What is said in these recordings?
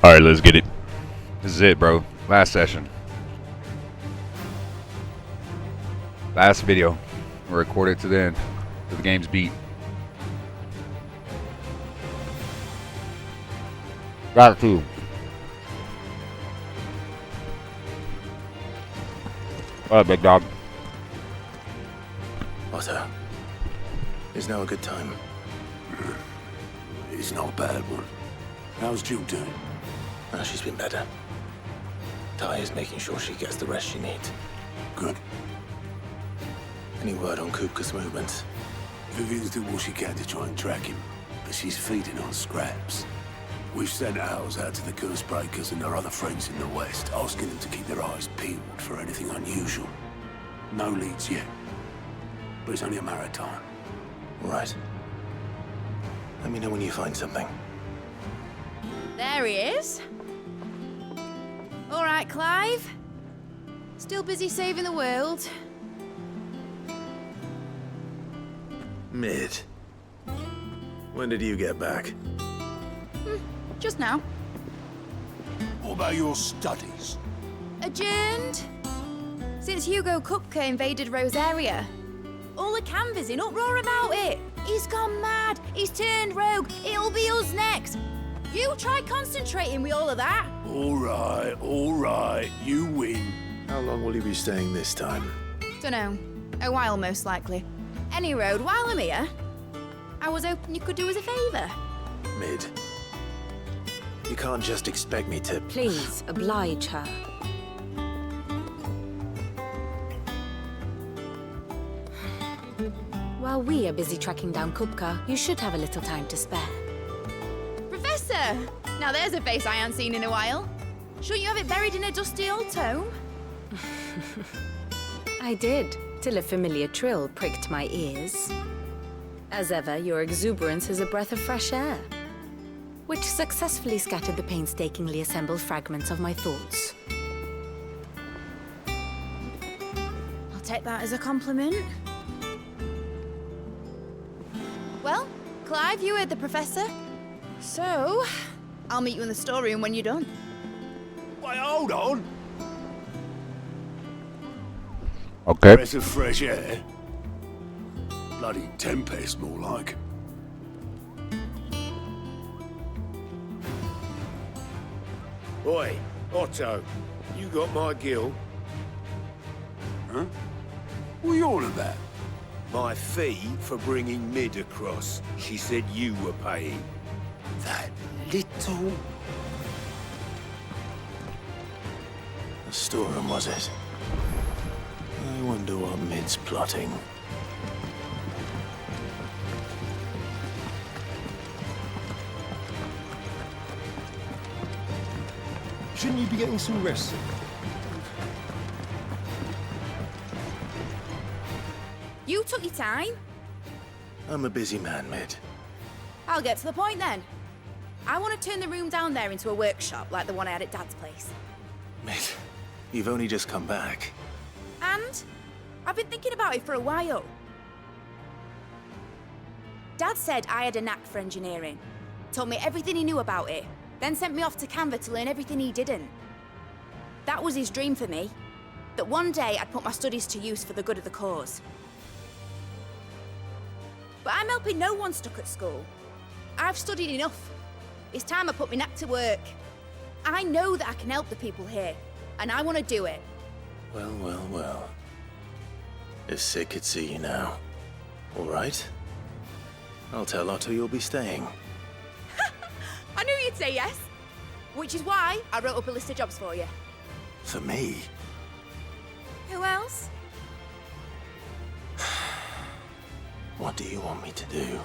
Alright, let's get it. This is it, bro. Last session. Last video. We recorded to the end. To the game's beat. Got it too. Alright, big dog. Otto, is now a good time? It's not a bad one. How's Jill doing? Oh, she's been better. Ty is making sure she gets the rest she needs. Good. Any word on Kupka's movements? Vivian's doing what she can to try and track him, but she's feeding on scraps. We've sent ours out to the curse breakers and their other friends in the west, asking them to keep their eyes peeled for anything unusual. No leads yet, but it's only a matter of time. Right. Let me know when you find something. There he is. All right, Clive. Still busy saving the world. Mid. When did you get back? Just now. What about your studies? Adjourned. Since Hugo Kupka invaded Rosaria. All the canvas in uproar about it. He's gone mad. He's turned rogue. It'll be us next. You try concentrating with all of that. All right, you win. How long will you be staying this time? Dunno. A while, most likely. Any road, while I'm here, I was hoping you could do us a favour. Mid. You can't just expect me to... Please, oblige her. While we are busy tracking down Kupka, you should have a little time to spare. Professor! Now there's a face I haven't seen in a while. Shouldn't you have it buried in a dusty old tome? I did, till a familiar trill pricked my ears. As ever, your exuberance is a breath of fresh air, which successfully scattered the painstakingly assembled fragments of my thoughts. I'll take that as a compliment. Well, Clive, you heard the professor. So, I'll meet you in the storeroom when you're done. Wait, hold on. Okay. Breath of fresh air. Bloody tempest, more like. Oi, Otto, you got my gill? Huh? What are you on about? My fee for bringing Mid across. She said you were paying. That little... The storeroom, was it? I wonder what Mid's plotting. Shouldn't you be getting some rest? You took your time. I'm a busy man, Mid. I'll get to the point then. I want to turn the room down there into a workshop like the one I had at Dad's place. Mid, you've only just come back. And I've been thinking about it for a while. Dad said I had a knack for engineering. Told me everything he knew about it. Then sent me off to Canva to learn everything he didn't. That was his dream for me. That one day I'd put my studies to use for the good of the cause. But I'm helping no one stuck at school. I've studied enough. It's time I put my knack to work. I know that I can help the people here, and I want to do it. Well. If Sid could see you now. All right? I'll tell Otto you'll be staying. I knew you'd say yes. Which is why I wrote up a list of jobs for you. For me? Who else? What do you want me to do?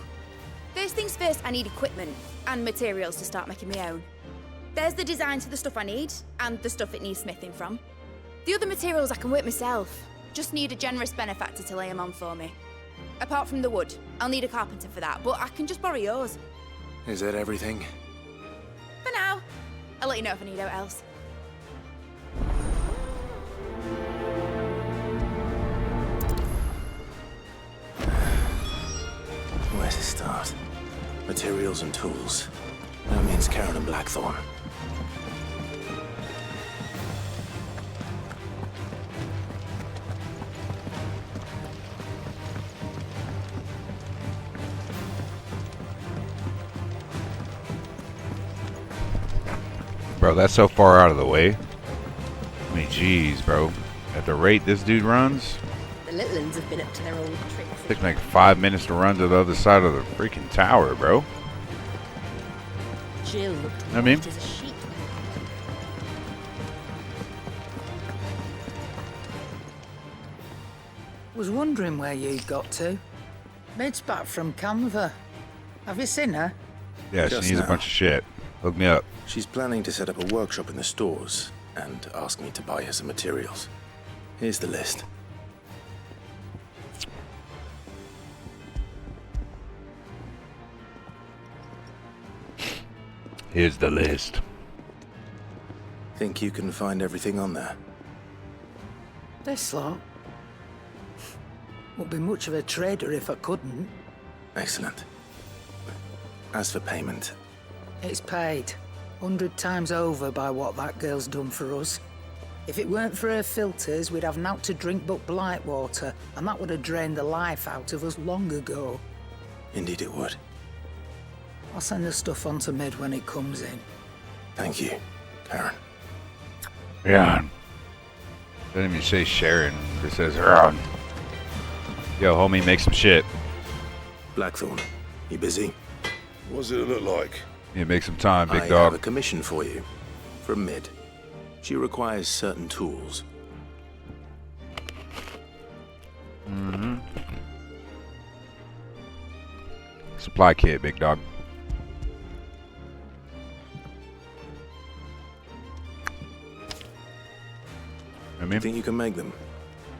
First things first, I need equipment and materials to start making my own. There's the designs for the stuff I need, and the stuff it needs smithing from. The other materials I can work myself. Just need a generous benefactor to lay them on for me. Apart from the wood, I'll need a carpenter for that, but I can just borrow yours. Is that everything? For now. I'll let you know if I need out else. Where to start? Materials and tools. That means Karen and Blackthorn. Bro, that's so far out of the way. I mean, jeez, bro. At the rate this dude runs, The little uns have been up to their old tricks. it takes like 5 minutes to run to the other side of the freaking tower, bro. Jill looked I mean- white as a sheet. Was wondering where you'd got to. Mid's back from Canva. Have you seen her? Yeah, Just she needs a now. bunch of shit. Hook me up. She's planning to set up a workshop in the stores and ask me to buy her some materials. Here's the list. Here's the list. Think you can find everything on there? This lot. Wouldn't be much of a trader if I couldn't. Excellent. As for payment, It's paid 100 times over by what that girl's done for us. If it weren't for her filters, we'd have naught to drink but blight water, and that would have drained the life out of us long ago. indeed it would. I'll send the stuff on to Mid when it comes in. Thank you, Karen. Yeah. Doesn't even say Sharon. It says Ron. Yo, homie, make some shit. Blackthorn, you busy? What does it look like? Yeah, make some time, big I dog. have a commission for you. From Mid. She requires certain tools. Supply kit, big dog. I You mean, think you can make them?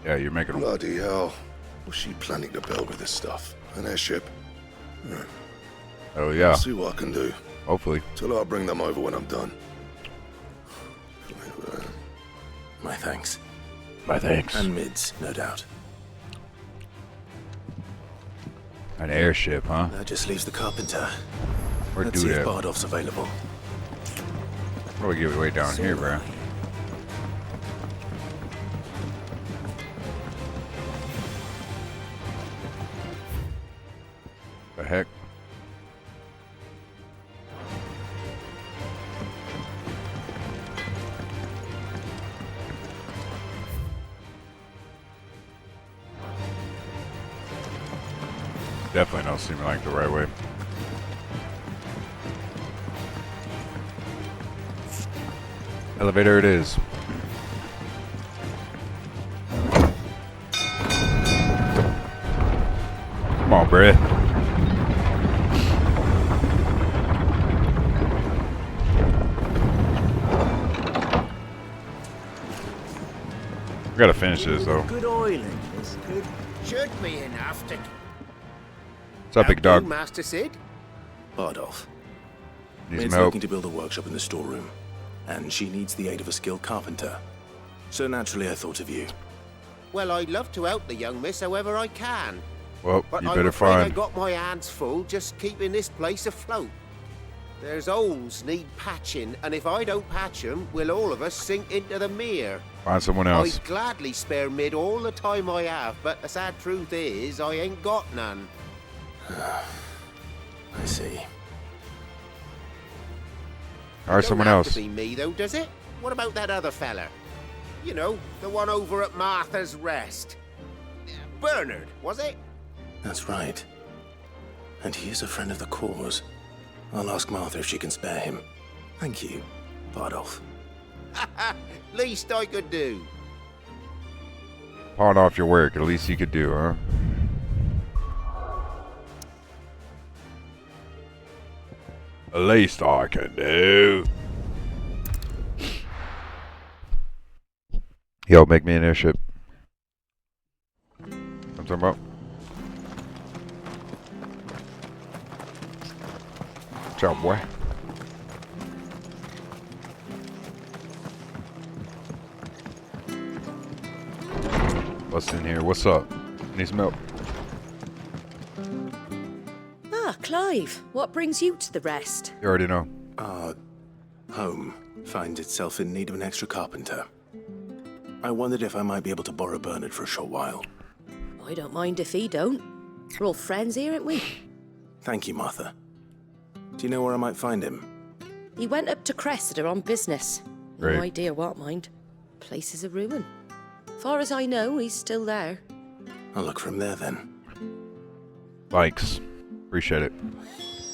yeah, you're making them. Bloody hell. What's she planning to build with this stuff? An airship? Oh yeah, See what I can do. hopefully. Tell her I'll bring them over when I'm done. My thanks. My thanks. And Mid's, no doubt. An airship, huh? That just leaves the carpenter. Where'd Let's do see if that? Bardolph's available. Probably give it way down here, bro. The heck? Definitely don't seem like the right way. Elevator it is. Come on, bruh. We gotta finish this though. Good oil in this. Good. Should be enough to. What's up, big dog? Master Sid? Bardolph. Need Mid's some help? looking to build a workshop in the storeroom, and she needs the aid of a skilled carpenter. So naturally I thought of you. Well, I'd love to help the young miss however I can. Well, But you I'm better afraid I find. got my hands full just keeping this place afloat. There's holes need patching, and if I don't patch them, will all of us sink into the mere. Find someone else. I'd gladly spare Mid all the time I have, but the sad truth is I ain't got none. I see. Hire Don't someone have else. to be me though, does it? What about that other fella? You know, the one over at Martha's Rest. Bernard, was it? That's right. And he is a friend of the cause. I'll ask Martha if she can spare him. Thank you, Bardolph. Least I could do. Pawn off your work. At least you could do, huh? At least I can do. Yo, make me an airship. I'm talking about. Ciao, boy. What's in here? What's up? Need some milk? Ah, Clive, what brings you to the rest? You already know. Our home finds itself in need of an extra carpenter. I wondered if I might be able to borrow Bernard for a short while. I don't mind if he don't. We're all friends here, aren't we? Thank you, Martha. Do you know where I might find him? He went up to Cressida on business. No Great. idea what, mind. Place is a ruin. Far as I know, he's still there. I'll look from there then. Thanks. Appreciate it.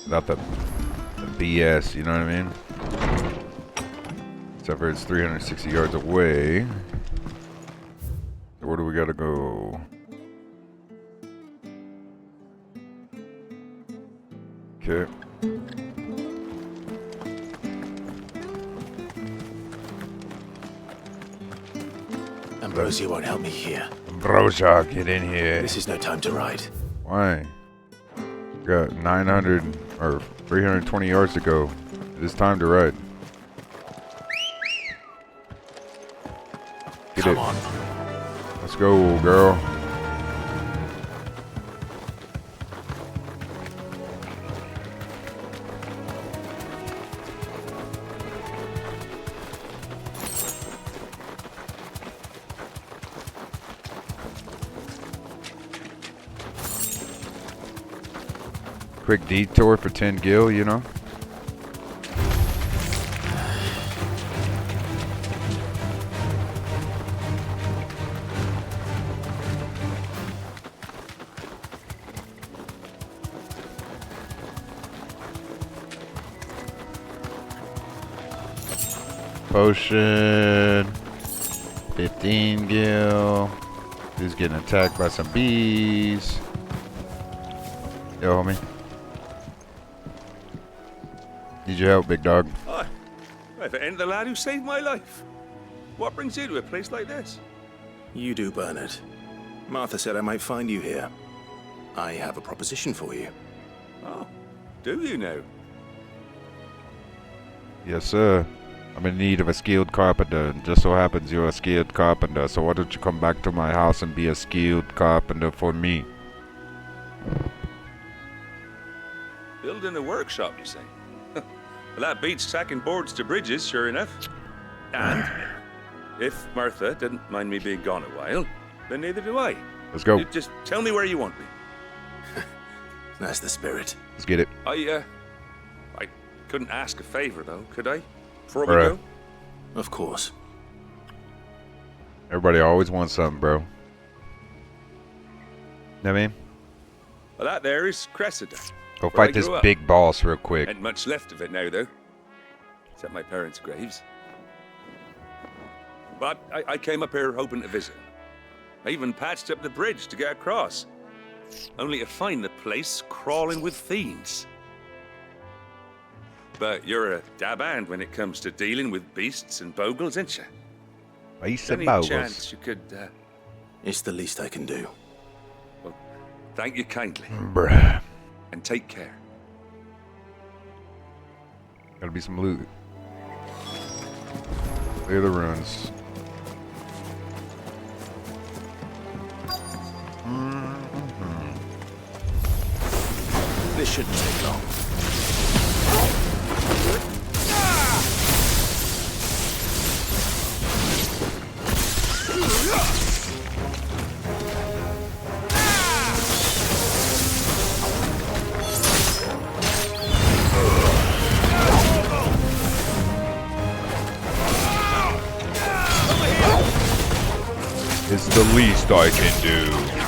Without the BS, you know what I mean? Except for it's 360 yards away. So where do we gotta go? Okay. Ambrosia won't help me here. Ambrosia, get in here. This is no time to ride. Why? We got 900 or 320 yards to go. It is time to ride. Get Come it. on. Let's go, girl. Quick detour for 10 gil, you know? Potion. 15 gil. Who's getting attacked by some bees? Yo, homie. Need your help, big dog. Hi. If it ain't the lad who saved my life. What brings you to a place like this? You do, Bernard. Martha said I might find you here. I have a proposition for you. Oh, do you know? Yes, sir. I'm in need of a skilled carpenter, and just so happens you're a skilled carpenter, so why don't you come back to my house and be a skilled carpenter for me? Building a workshop, you say? Well, that beats sacking boards to bridges, sure enough. And if Martha didn't mind me being gone a while, then neither do I. Let's go. You just tell me where you want me. That's the spirit. Let's get it. I couldn't ask a favor, though, could I? Before we Bruh. go? Of course. Everybody always wants something, bro. Know what I mean? Well, that there is Cressida. Go where I fight this grew up. big boss real quick. Ain't much left of it now, though. Except my parents' graves. But I came up here hoping to visit. I even patched up the bridge to get across. Only to find the place crawling with fiends. But you're a dab hand when it comes to dealing with beasts and bogles, ain't you? Beasts Any and bogles. chance you could, It's the least I can do. well, thank you kindly. Bruh. And take care. Gotta be some loot. Clear the ruins. This shouldn't take long. It's the least I can do.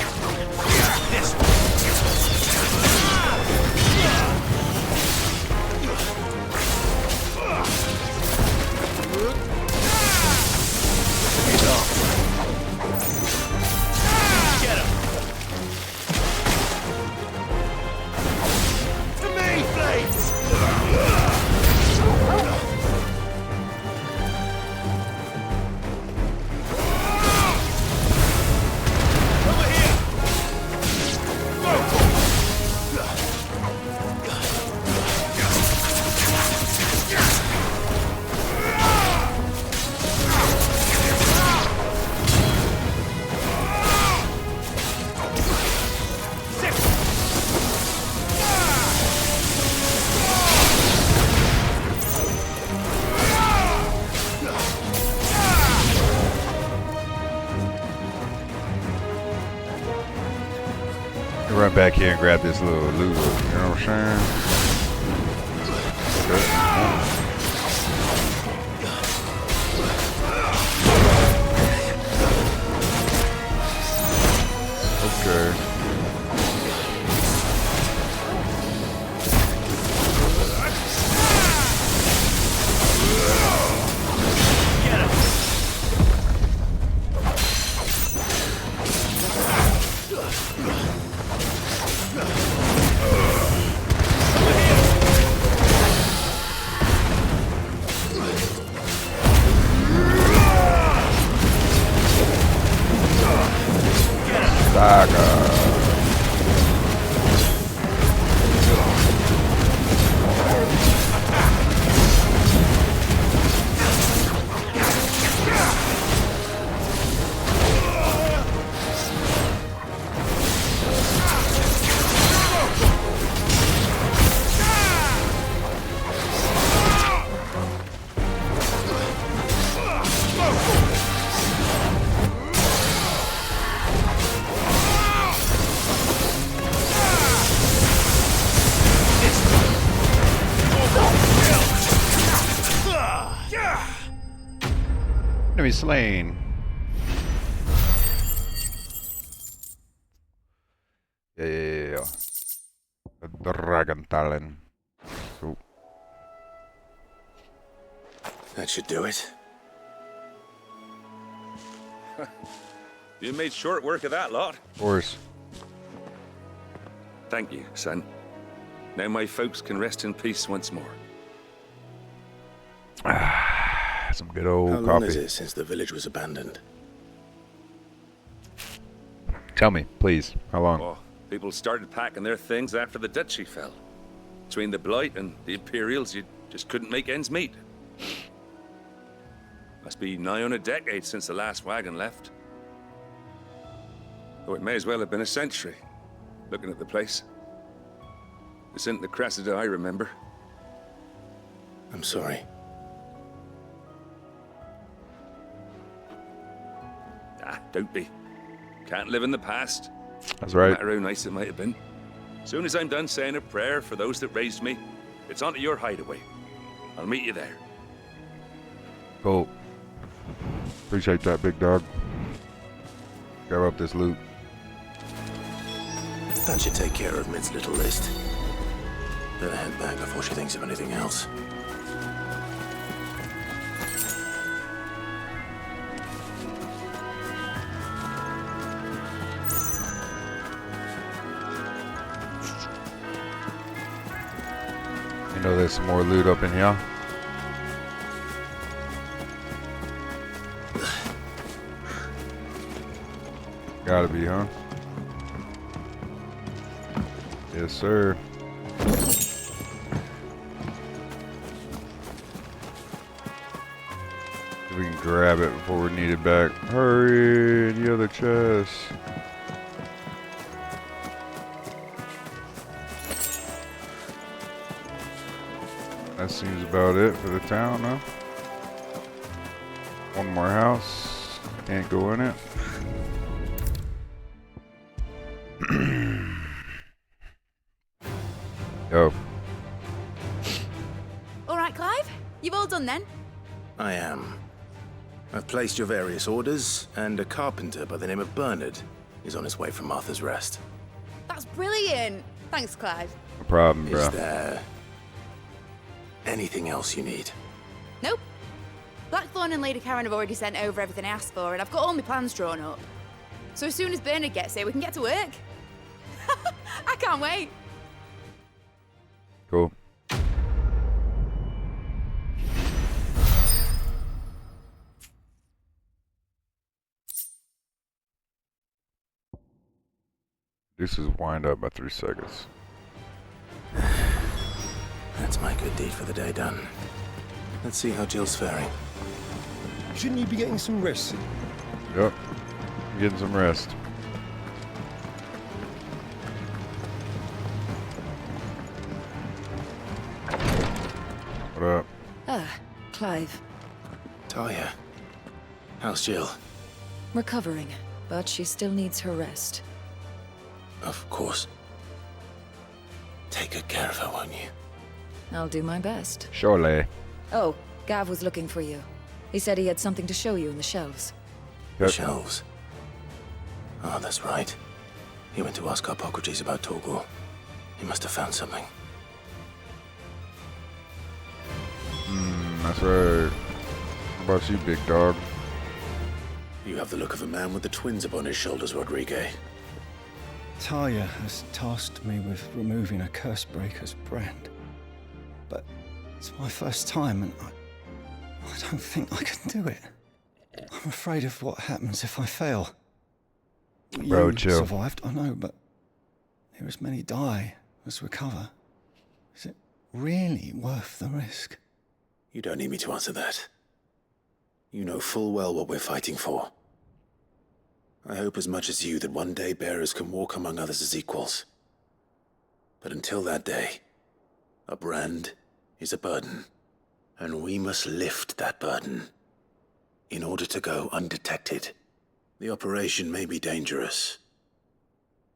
Run back here and grab this little loot. You know what I'm saying? Okay. Enemy slain. Yeah. The dragon talon. Cool. That should do it. You made short work of that lot. Of course. Thank you, son. Now my folks can rest in peace once more. Some good old How long is coffee. it since the village was abandoned? Tell me, please. How long? Oh, people started packing their things after the duchy fell. Between the Blight and the Imperials, you just couldn't make ends meet. Must be nigh on a decade since the last wagon left. Though it may as well have been a century, looking at the place. This isn't the Cressida I remember. I'm sorry. Ah, don't be. Can't live in the past. That's No right. matter how nice it might have been. Soon as I'm done saying a prayer for those that raised me, it's onto your hideaway. I'll meet you there. Cool. Appreciate that, big dog. Grab up this loot. That should take care of Mid's little list. Better head back before she thinks of anything else. You know there's some more loot up in here. Gotta be, huh? Yes, sir. If we can grab it before we need it back. Hurry, the other chest. That seems about it for the town, huh? One more house. Can't go in it. Yo. All right, Clive? You've all done then? I am. I've placed your various orders, and a carpenter by the name of Bernard is on his way from Martha's Rest. That's brilliant. Thanks, Clive. No problem, bro. Is there anything else you need? Nope. Blackthorn and Lady Karen have already sent over everything I asked for, and I've got all my plans drawn up. So as soon as Bernard gets here, we can get to work. I can't wait. Cool. This is wind up by 3 seconds. That's my good deed for the day done. Let's see how Jill's faring. Shouldn't you be getting some rest? Yep. Getting some rest. What up? Ah, Clive. Talia, how's Jill? Recovering, but she still needs her rest. Of course. Take good care of her, won't you? I'll do my best. Surely. Oh, Gav was looking for you. He said he had something to show you in the shelves. The shelves. Oh, that's right. He went to ask Hippocrates about Torgor. He must have found something. That's right. What about you, big dog? You have the look of a man with the twins upon his shoulders, Rodrigue. Talia has tasked me with removing a curse breaker's brand. But it's my first time, and I don't think I can do it. I'm afraid of what happens if I fail. Bro, You chill. survived, I know, but there as many die as recover. Is it really worth the risk? You don't need me to answer that. You know full well what we're fighting for. I hope as much as you that one day bearers can walk among others as equals. But until that day, a brand is a burden, and we must lift that burden in order to go undetected. The operation may be dangerous,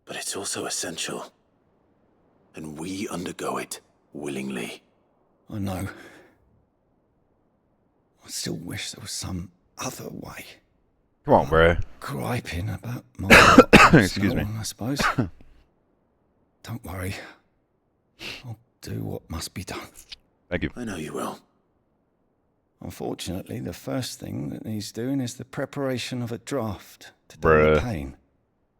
but it's also essential, and we undergo it willingly. I know. I still wish there was some other way. Come on, bruh. Griping about my Excuse me. I suppose. Don't worry. I'll do what must be done. Thank you. I know you will. Unfortunately, the first thing that needs doing is the preparation of a draft to dull the pain.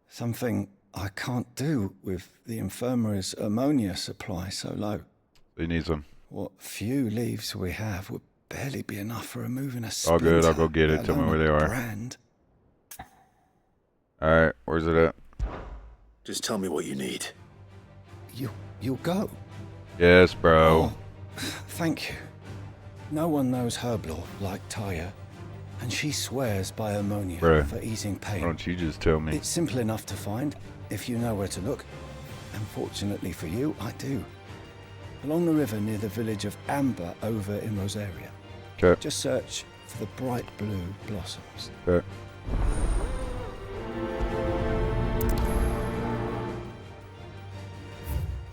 Something I can't do with the infirmary's ammonia supply so low. You need some. What few leaves we have would barely be enough for removing a splinter. All good, I'll go get it. Tell me where they are. Brand. Alright, where's it at? Just tell me what you need. You'll go? Yes, bro. Oh, thank you. No one knows Herblore like Taya, and she swears by ammonia for easing pain. Why don't you just tell me? It's simple enough to find, if you know where to look. And fortunately for you, I do. Along the river near the village of Amber over in Rosaria. Okay. Just search for the bright blue blossoms. Okay.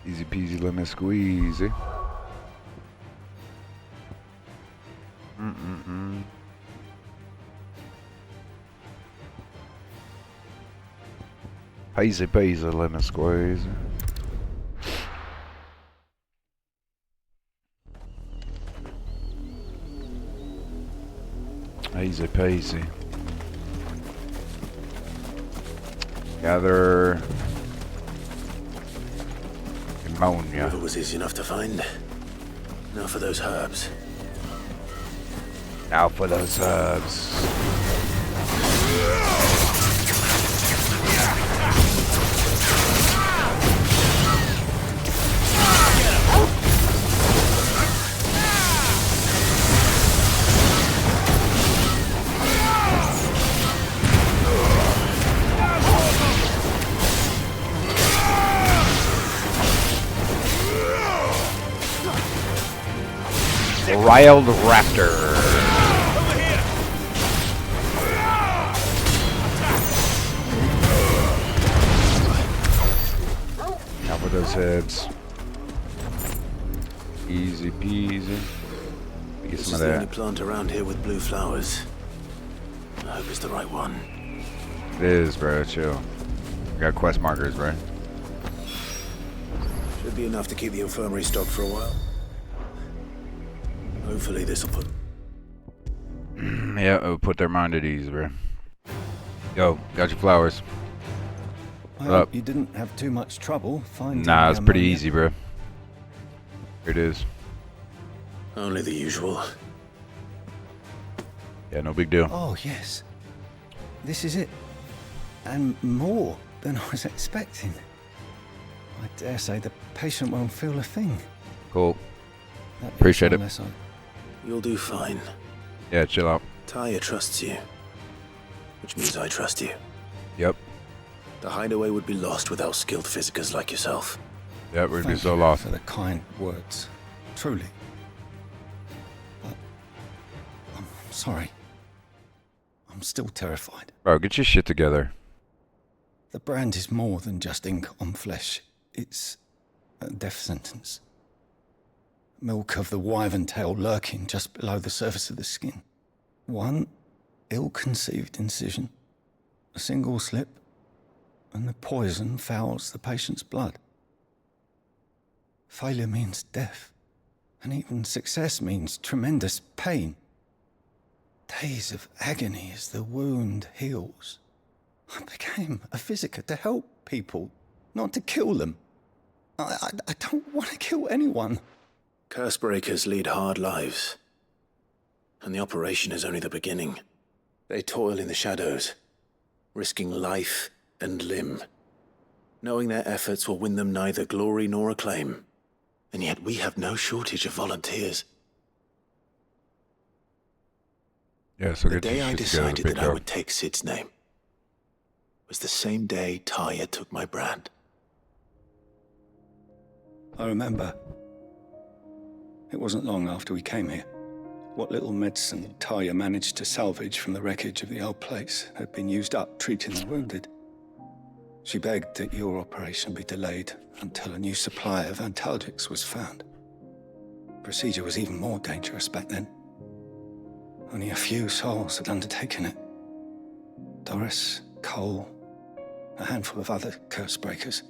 Easy peasy lemon squeezy. Easy peasy lemon squeezy. Easy peasy. Gather ammonia. It was easy enough to find. Now for those herbs. Now for those herbs. Wild Raptor. Now for those heads. Easy peasy. Get This some is of the only that. plant around here with blue flowers. I hope it's the right one. It is, bro. Chill. We got quest markers, right? Should be enough to keep the infirmary stocked for a while. Hopefully this'll put... Yeah, it'll put their mind at ease, bro. Yo, got your flowers. I What hope up? you didn't have too much trouble finding Nah, it's pretty ammonia. easy, bro. Here it is. Only the usual. Yeah, no big deal. Oh, yes. This is it. And more than I was expecting. I dare say the patient won't feel a thing. Cool. That is Appreciate it. unless I- You'll do fine. Yeah, chill out. Taya trusts you. Which means I trust you. Yep. The hideaway would be lost without skilled physicers like yourself. Yep, we'd be Thank so you lost. for the kind words. Truly. But I'm sorry. I'm still terrified. Bro, get your shit together. The brand is more than just ink on flesh. It's a death sentence. Milk of the wyvern tail lurking just below the surface of the skin. One ill-conceived incision, a single slip, and the poison fouls the patient's blood. Failure means death, and even success means tremendous pain. Days of agony as the wound heals. I became a physiker to help people, not to kill them. I don't want to kill anyone. Cursebreakers lead hard lives. And the operation is only the beginning. They toil in the shadows, risking life and limb, knowing their efforts will win them neither glory nor acclaim. And yet we have no shortage of volunteers. Yeah, so The get day your I shit together, decided big that I dog. would take Sid's name was the same day Taya took my brand. I remember. It wasn't long after we came here. What little medicine Taya managed to salvage from the wreckage of the old place had been used up treating the wounded. She begged that your operation be delayed until a new supply of antalgics was found. Procedure was even more dangerous back then. Only a few souls had undertaken it. Doris, Cole, a handful of other curse breakers,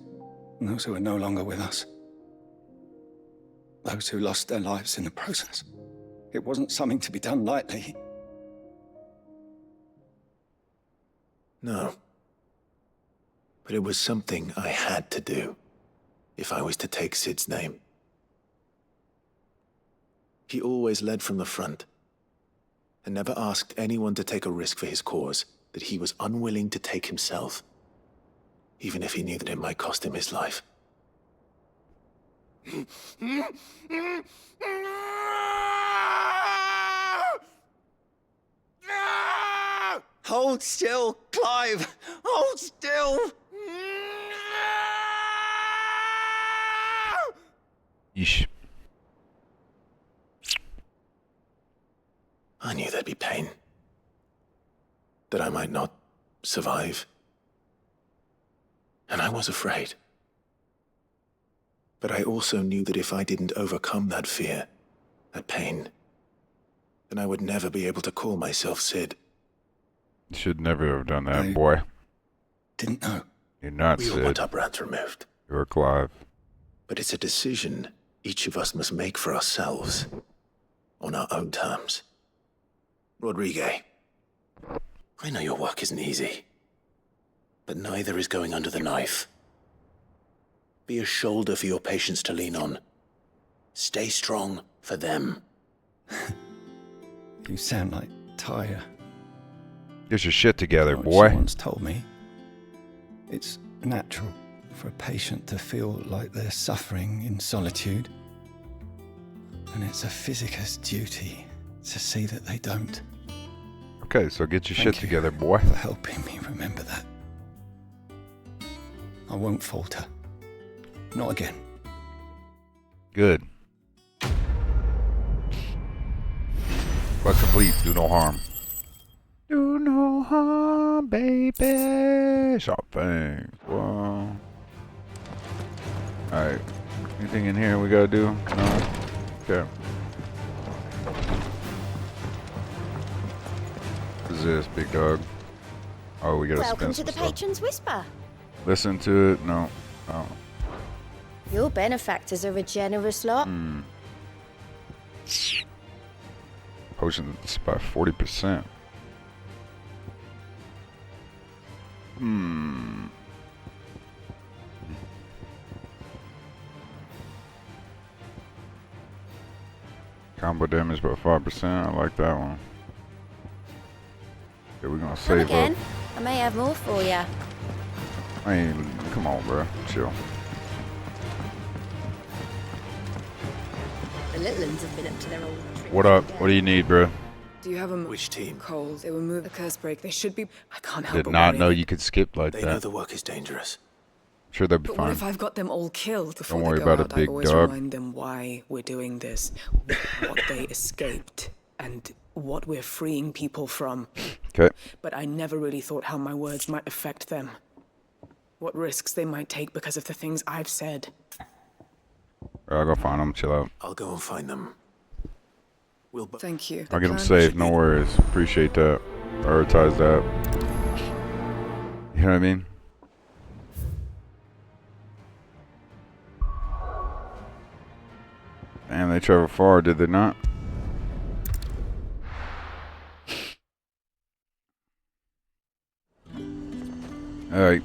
and those who are no longer with us. Those who lost their lives in the process. It wasn't something to be done lightly. No. But it was something I had to do, if I was to take Sid's name. He always led from the front, and never asked anyone to take a risk for his cause that he was unwilling to take himself, even if he knew that it might cost him his life. Hold still, Clive! Hold still! Yeesh. I knew there'd be pain. That I might not survive. And I was afraid. But I also knew that if I didn't overcome that fear, that pain, then I would never be able to call myself Sid. You should never have done that, I boy. Didn't know. You're not We all Sid. want our brands removed. You're Clive. But it's a decision each of us must make for ourselves, on our own terms. Rodrigue, I know your work isn't easy, but neither is going under the knife. Be a shoulder for your patients to lean on. Stay strong for them. You sound like Tyre. Get your shit together, What boy. She once told me. It's natural for a patient to feel like they're suffering in solitude. And it's a physicist's duty to see that they don't. Okay, so get your Thank shit you together, boy. for helping me remember that. I won't falter. Not again. Good. Quest complete. Do no harm. Do no harm, baby. Sharp thing. Whoa. Alright. Anything in here we gotta do? No? Okay. What is this, big dog? Oh, we gotta Welcome spin to some the stuff. Patron's Whisper. Listen to it. No. Oh. Your benefactors are a generous lot. Potions by 40%. Combo damage by 5%. I like that one. Okay, we're gonna Come save again. up. I may have more for you. I ain't. Come on, bro. Chill. The little ones have been up to their old tricks. What up? What do you need, bro? Do you have a Which team? Cole? They will move the curse break. They should be. I can't help Did but not worry know that- you could skip like They know that. the work is dangerous. Sure, they'll be But what fine. if I've got them all killed before Don't worry they go about it, out? big I always dog. remind them why we're doing this, what they escaped, and what we're freeing people from. Okay. But I never really thought how my words might affect them. What risks they might take because of the things I've said. I'll go find them. Chill out. I'll go and find them. We'll Thank you. I'll get them plan safe. should No be- worries. Appreciate that. Prioritize that. You know what I mean? And they traveled far, did they not? Alright.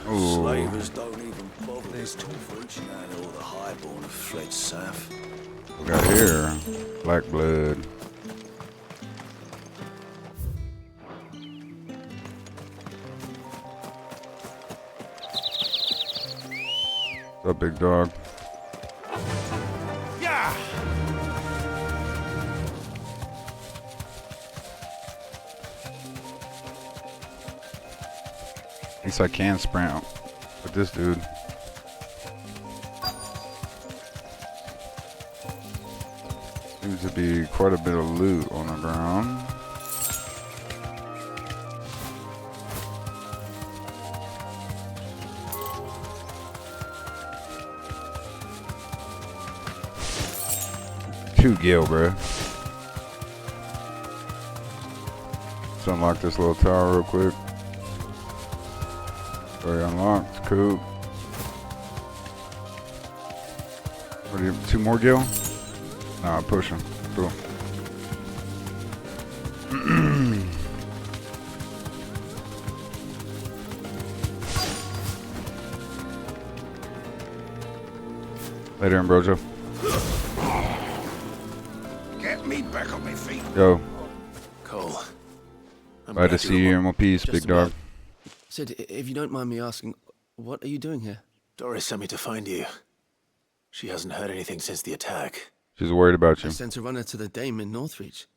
Ooh. Slavers don't even bother this Ffxvi and all the highborn have fled south. We got here. Black blood. What's up, big dog? Yeah! At least I can sprint with this dude. Seems to be quite a bit of loot on the ground. Two Gil, bruh. Let's unlock this little tower real quick. Already unlocked. Cool. What do you, 2 more, Gil? Nah, push him. Cool. Later, Ambrosia. Get me back on my feet. Yo. Cole. Glad to see you in one piece, big dog. Sid, if you don't mind me asking, what are you doing here? Doris sent me to find you. She hasn't heard anything since the attack. She's worried about you. I sent a runner to the Dame in Northreach.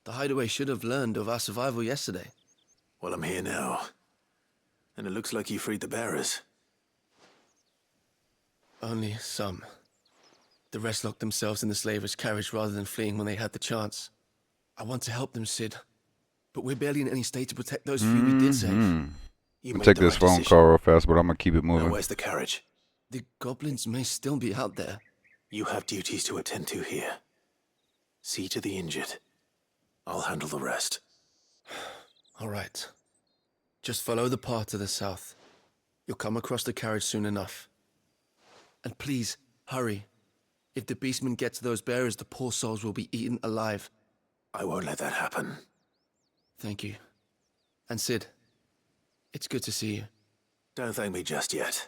The Hideaway should have learned of our survival yesterday. Well, I'm here now. And it looks like you freed the bearers. Only some. The rest locked themselves in the slavers' carriage rather than fleeing when they had the chance. I want to help them, Sid. But we're barely in any state to protect those few we did save. I'm gonna take this phone call real fast, but I'm gonna keep it moving. Now, where's the carriage? The goblins may still be out there. You have duties to attend to here. See to the injured. I'll handle the rest. All right. Just follow the path to the south. You'll come across the carriage soon enough. And please, hurry. If the beastmen get to those bearers, the poor souls will be eaten alive. I won't let that happen. Thank you. And Sid, it's good to see you. Don't thank me just yet.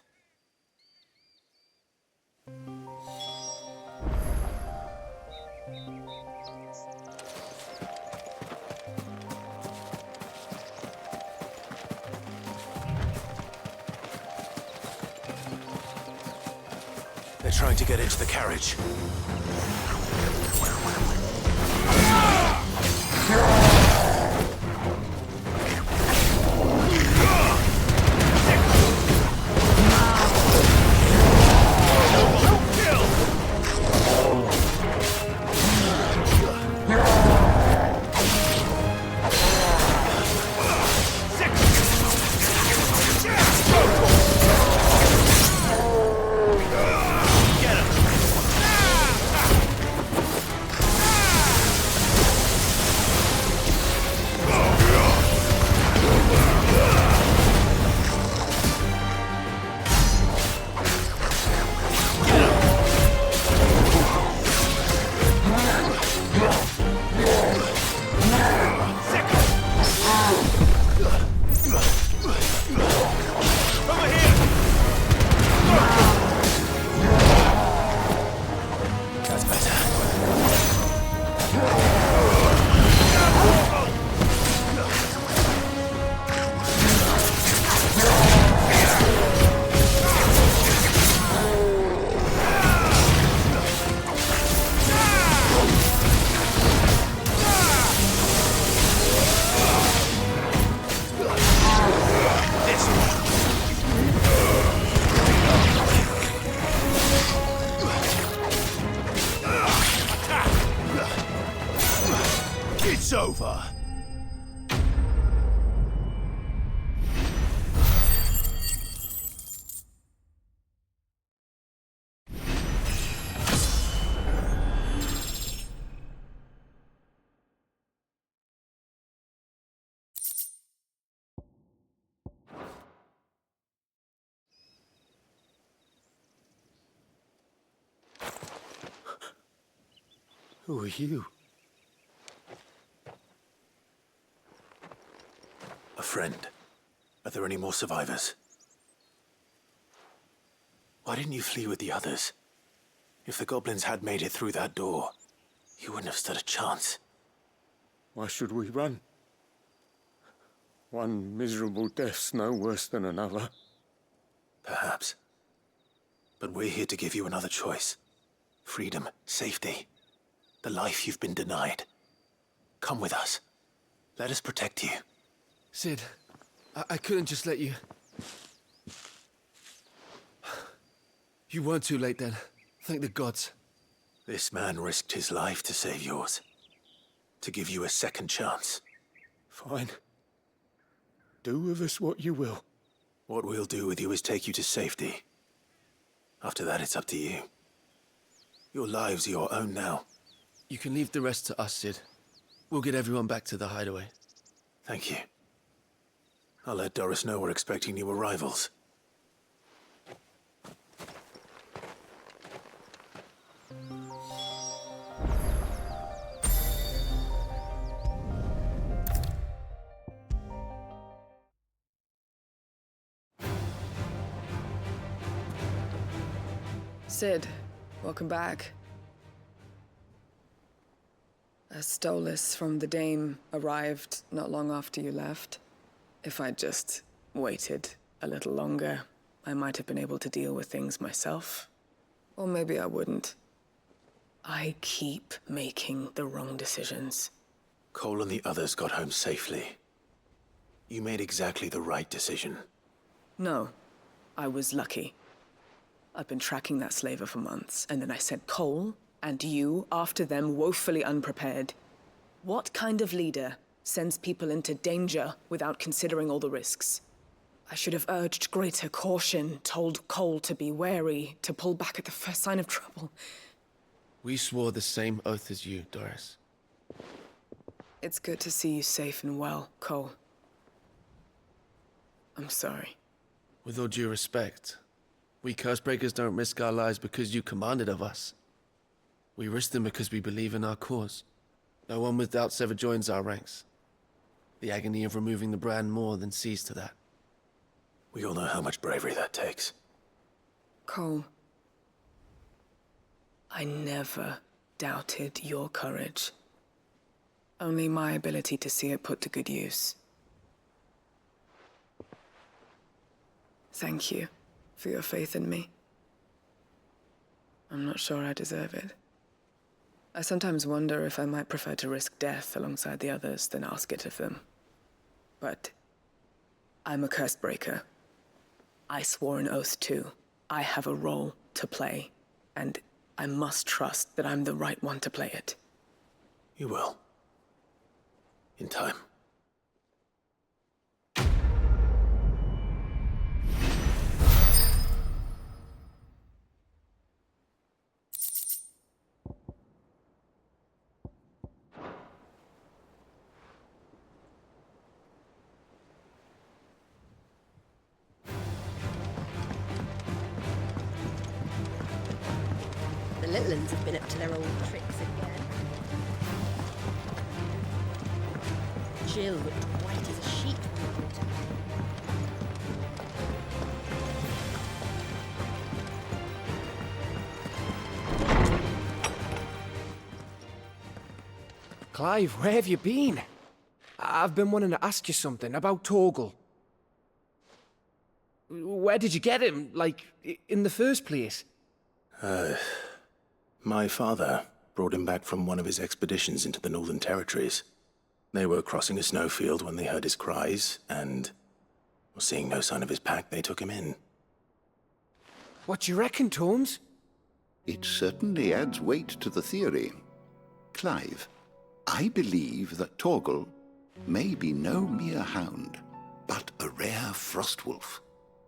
They're trying to get into the carriage. It's over. Who are you? A friend. Are there any more survivors? Why didn't you flee with the others? If the goblins had made it through that door, you wouldn't have stood a chance. Why should we run? One miserable death's no worse than another. Perhaps. But we're here to give you another choice. Freedom, safety, the life you've been denied. Come with us. Let us protect you. Sid, I couldn't just let you... You weren't too late then. Thank the gods. This man risked his life to save yours. To give you a second chance. Fine. Do with us what you will. What we'll do with you is take you to safety. After that, it's up to you. Your lives are your own now. You can leave the rest to us, Sid. We'll get everyone back to the hideaway. Thank you. I'll let Doris know we're expecting new arrivals. Sid, welcome back. A Stolas from the Dame arrived not long after you left. If I'd just waited a little longer, I might have been able to deal with things myself. Or maybe I wouldn't. I keep making the wrong decisions. Cole and the others got home safely. You made exactly the right decision. No, I was lucky. I've been tracking that slaver for months, and then I sent Cole and you after them, woefully unprepared. What kind of leader sends people into danger without considering all the risks? I should have urged greater caution, told Cole to be wary, to pull back at the first sign of trouble. We swore the same oath as you, Doris. It's good to see you safe and well, Cole. I'm sorry. With all due respect, we Cursebreakers don't risk our lives because you commanded of us. We risk them because we believe in our cause. No one with doubts ever joins our ranks. The agony of removing the brand more than sees to that. We all know how much bravery that takes. Cole, I never doubted your courage. Only my ability to see it put to good use. Thank you for your faith in me. I'm not sure I deserve it. I sometimes wonder if I might prefer to risk death alongside the others than ask it of them. But I'm a Cursebreaker. I swore an oath too. I have a role to play, and I must trust that I'm the right one to play it. You will. In time. The little ones have been up to their old tricks again. Jill looked white as a sheet when we brought her. Clive, where have you been? I've been wanting to ask you something about Torgal. Where did you get him, like, in the first place? My father brought him back from one of his expeditions into the Northern Territories. They were crossing a snowfield when they heard his cries, and, seeing no sign of his pack, they took him in. What do you reckon, Torms? It certainly adds weight to the theory. Clive, I believe that Torgal may be no mere hound, but a rare frostwolf,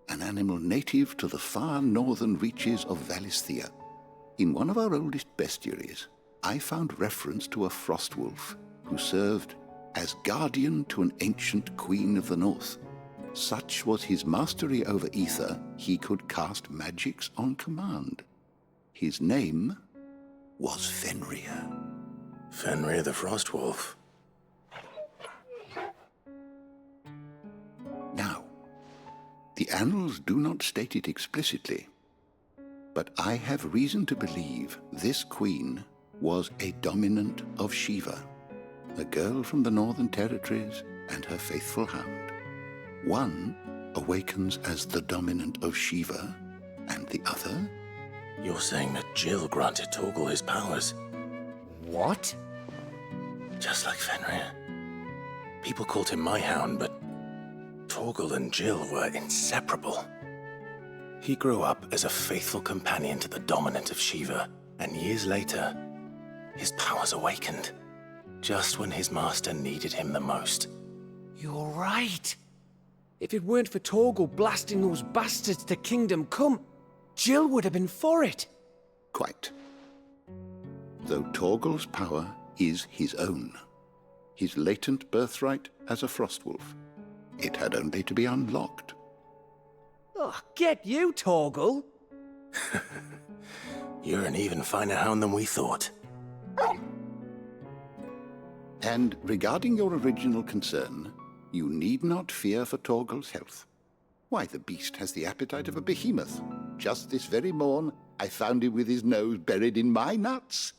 an animal native to the far northern reaches of Valisthea. In one of our oldest bestiaries, I found reference to a frostwolf who served as guardian to an ancient queen of the north. Such was his mastery over ether, he could cast magics on command. His name was Fenrir. Fenrir the Frostwolf. Now, the annals do not state it explicitly, but I have reason to believe this queen was a dominant of Shiva, a girl from the Northern Territories and her faithful hound. One awakens as the dominant of Shiva, and the other? You're saying that Jill granted Torgal his powers? What? Just like Fenrir. People called him my hound, but Torgal and Jill were inseparable. He grew up as a faithful companion to the dominant of Shiva, and years later, his powers awakened, just when his master needed him the most. You're right. If it weren't for Torgal blasting those bastards to Kingdom Come, Jill would have been for it. Quite. Though Torgal's power is his own, his latent birthright as a Frostwolf. It had only to be unlocked. Oh, get you, Torgal! You're an even finer hound than we thought. And regarding your original concern, you need not fear for Torgal's health. Why, the beast has the appetite of a behemoth. Just this very morn, I found him with his nose buried in my nuts.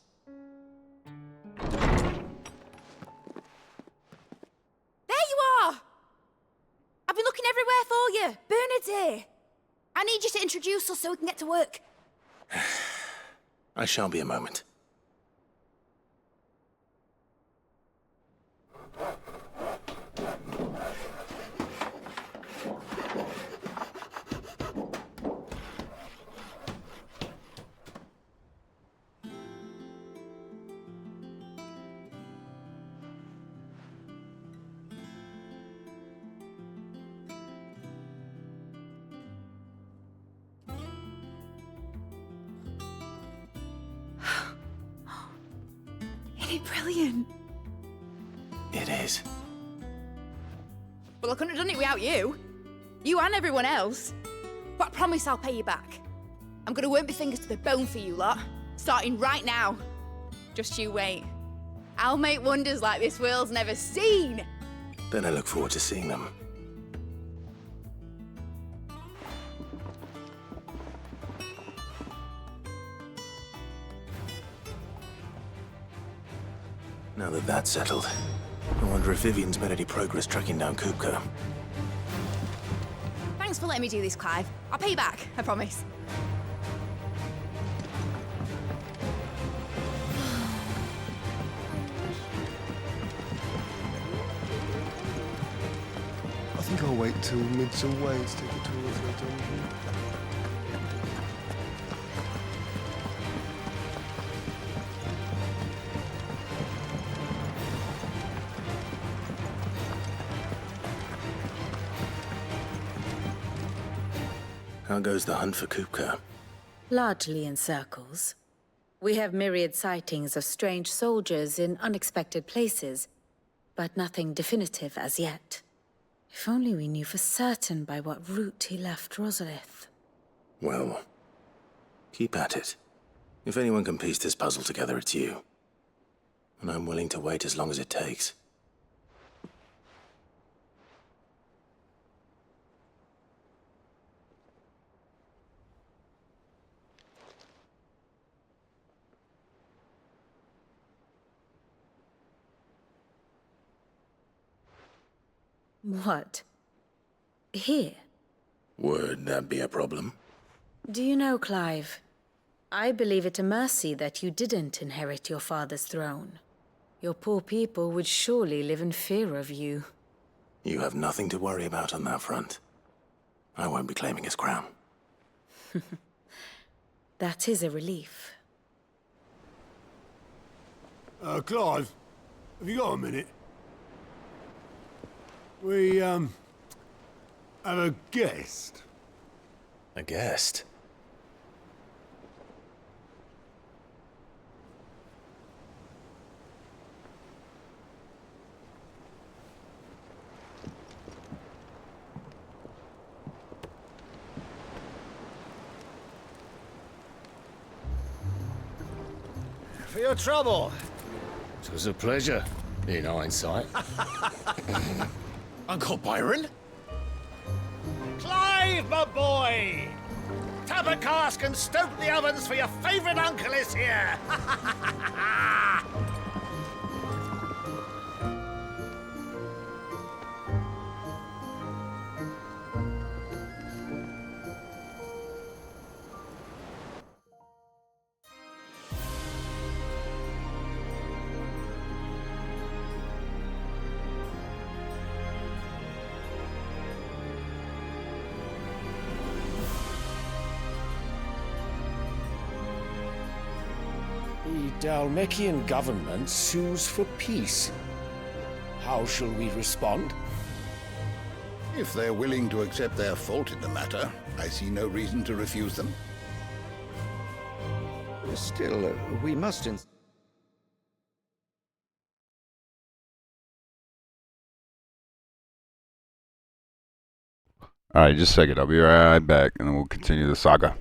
There you are! I've been looking everywhere for you. Bernard's here. I need you to introduce us so we can get to work. I shan't be a moment. Isn't it brilliant? It is. Well, I couldn't have done it without you. You and everyone else. But I promise I'll pay you back. I'm gonna work my fingers to the bone for you lot, starting right now. Just you wait. I'll make wonders like this world's never seen. Then I look forward to seeing them. Now that that's settled, I wonder if Vivian's made any progress tracking down Kupka. Thanks for letting me do this, Clive. I'll pay you back, I promise. I think I'll wait till mid's away to take a tour of the dungeon. How goes the hunt for Kupka? Largely in circles. We have myriad sightings of strange soldiers in unexpected places, but nothing definitive as yet. If only we knew for certain by what route he left Rosalith. Well, keep at it. If anyone can piece this puzzle together, it's you. And I'm willing to wait as long as it takes. What? Here? Would that be a problem? Do you know, Clive, I believe it a mercy that you didn't inherit your father's throne. Your poor people would surely live in fear of you. You have nothing to worry about on that front. I won't be claiming his crown. That is a relief. Clive, have you got a minute? We, have a guest. A guest? For your trouble. It was a pleasure, in hindsight. Uncle Byron? Clive, my boy! Tap a cask and stoke the ovens for your favourite uncle is here! The Dalmekian government sues for peace. How shall we respond? If they're willing to accept their fault in the matter, I see no reason to refuse them. Still, we must Alright, just a second. I'll be right back and then we'll continue the saga.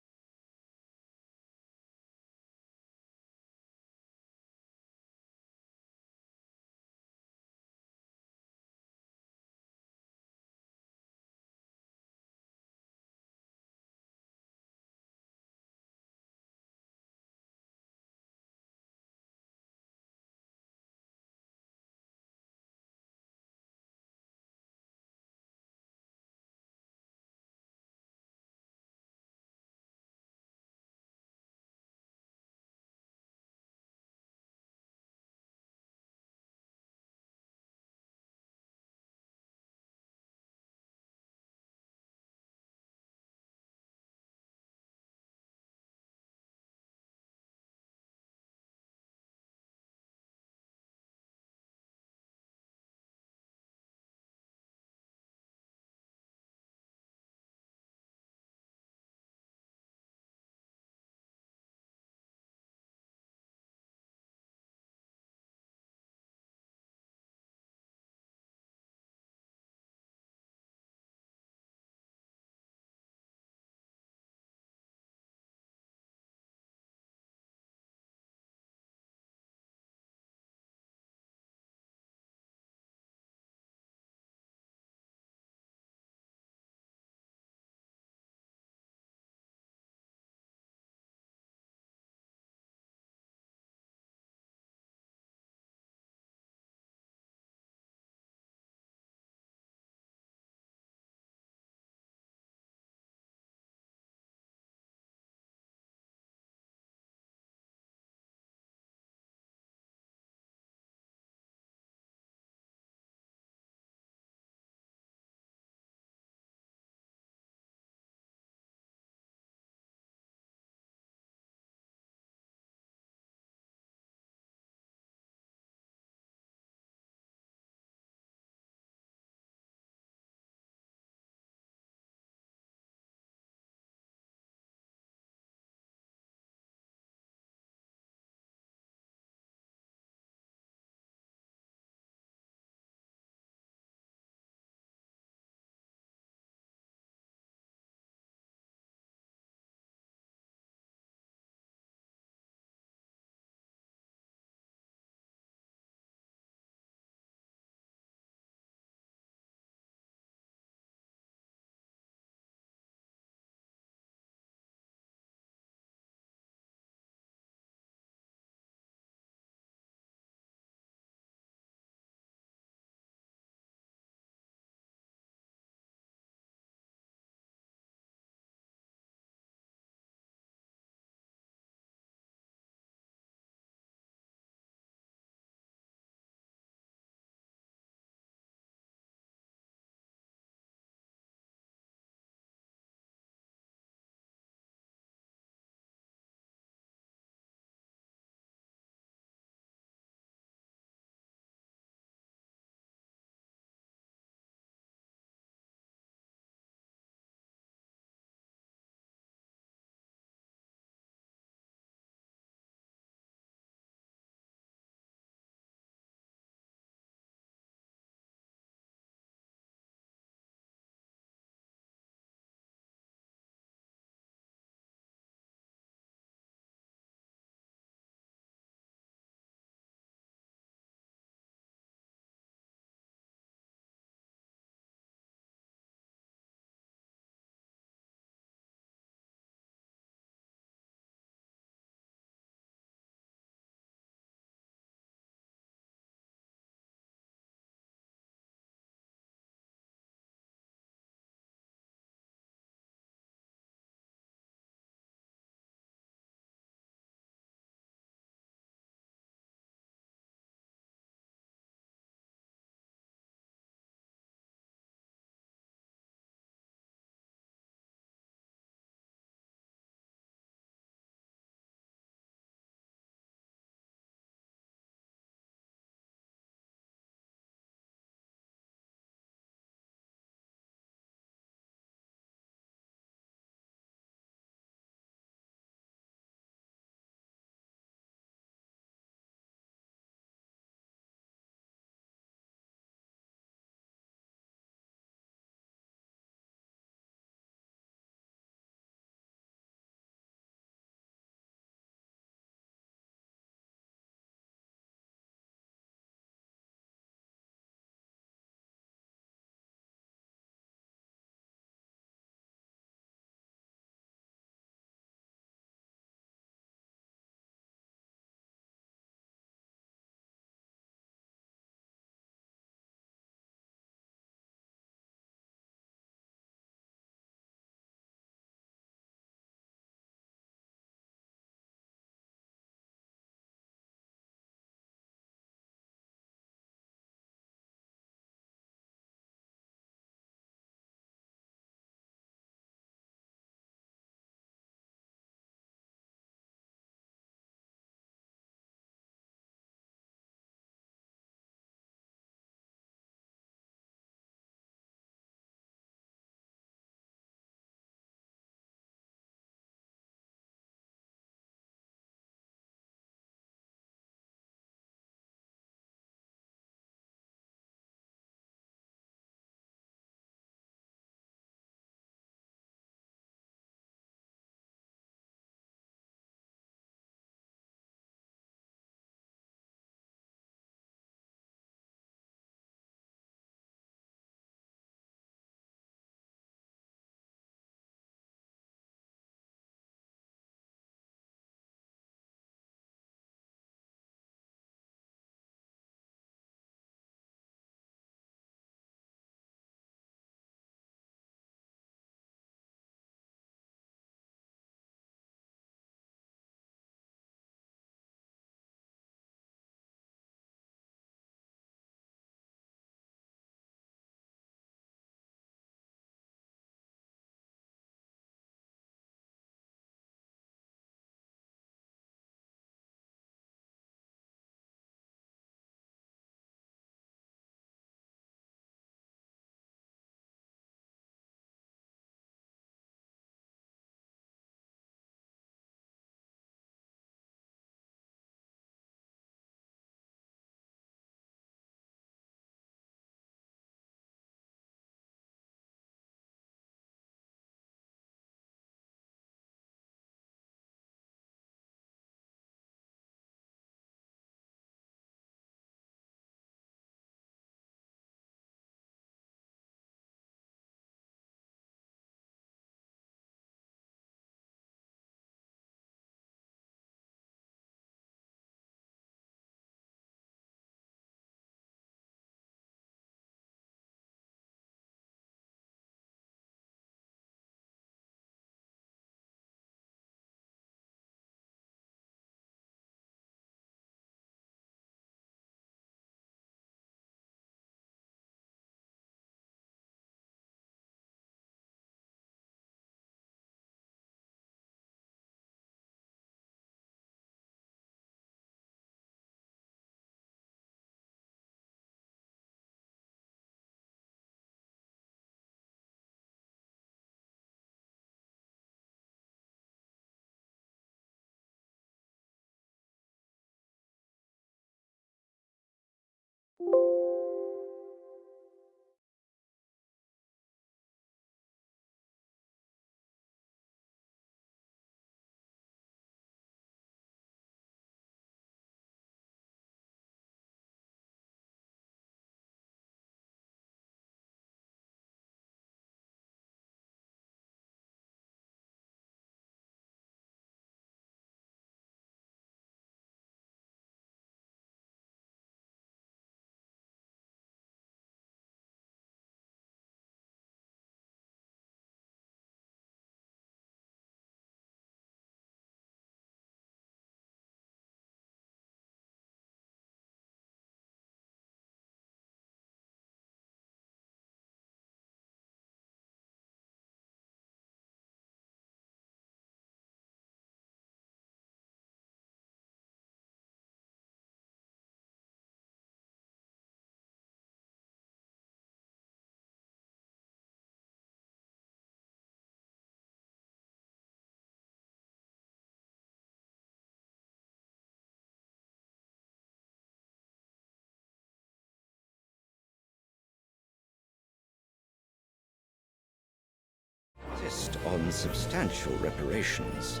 on substantial reparations.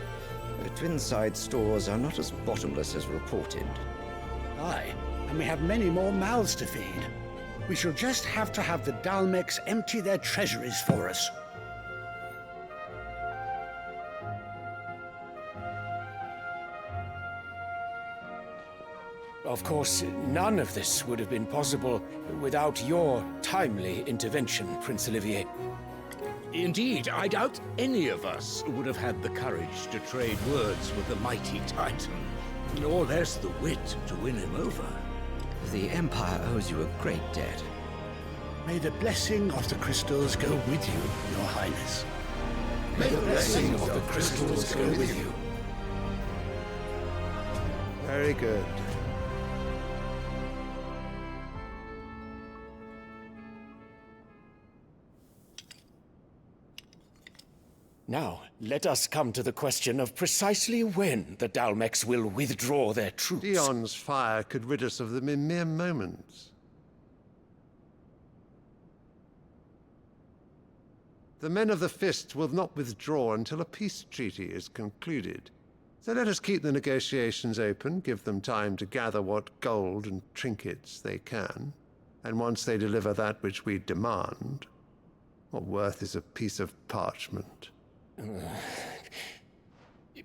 The Twinside stores are not as bottomless as reported. Aye, and we have many more mouths to feed. We shall just have to have the Dalmex empty their treasuries for us. Of course, none of this would have been possible without your timely intervention, Prince Olivier. Indeed, I doubt any of us would have had the courage to trade words with the mighty Titan. Nor less the wit to win him over. The Empire owes you a great debt. May the blessing of the crystals go with you, Your Highness. May the blessing of the crystals go with you. Very good. Now, let us come to the question of precisely when the Dalmex will withdraw their troops. Dion's fire could rid us of them in mere moments. The men of the Fist will not withdraw until a peace treaty is concluded. So let us keep the negotiations open, give them time to gather what gold and trinkets they can, and once they deliver that which we demand, what worth is a piece of parchment?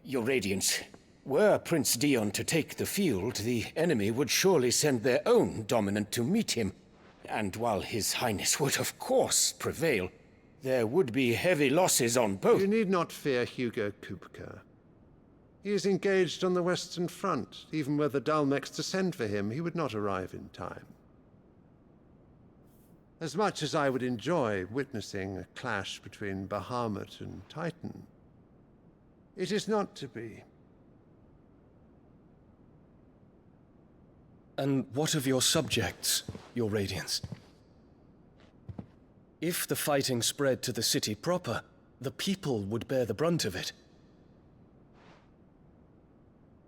Your Radiance, were Prince Dion to take the field, the enemy would surely send their own dominant to meet him. And while His Highness would of course prevail, there would be heavy losses on both. You need not fear Hugo Kupka. He is engaged on the Western Front. Even were the Dalmex to send for him, he would not arrive in time. As much as I would enjoy witnessing a clash between Bahamut and Titan, it is not to be. And what of your subjects, Your Radiance? If the fighting spread to the city proper, the people would bear the brunt of it.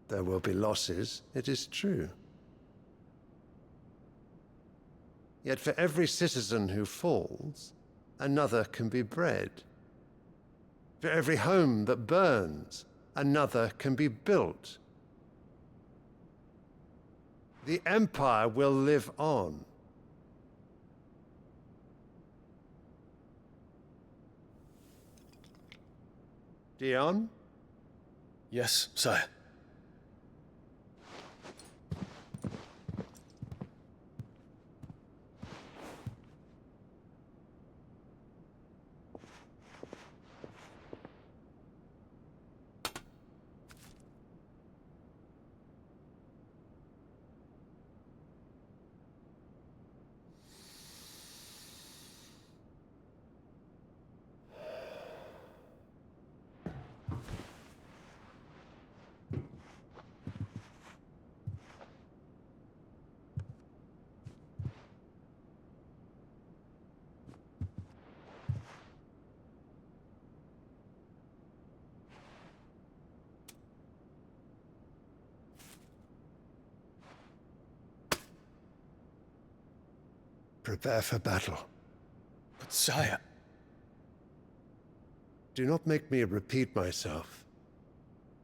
There will be losses, it is true. Yet for every citizen who falls, another can be bred. For every home that burns, another can be built. The Empire will live on. Dion? Yes, sire. Prepare for battle. But sire... Do not make me repeat myself.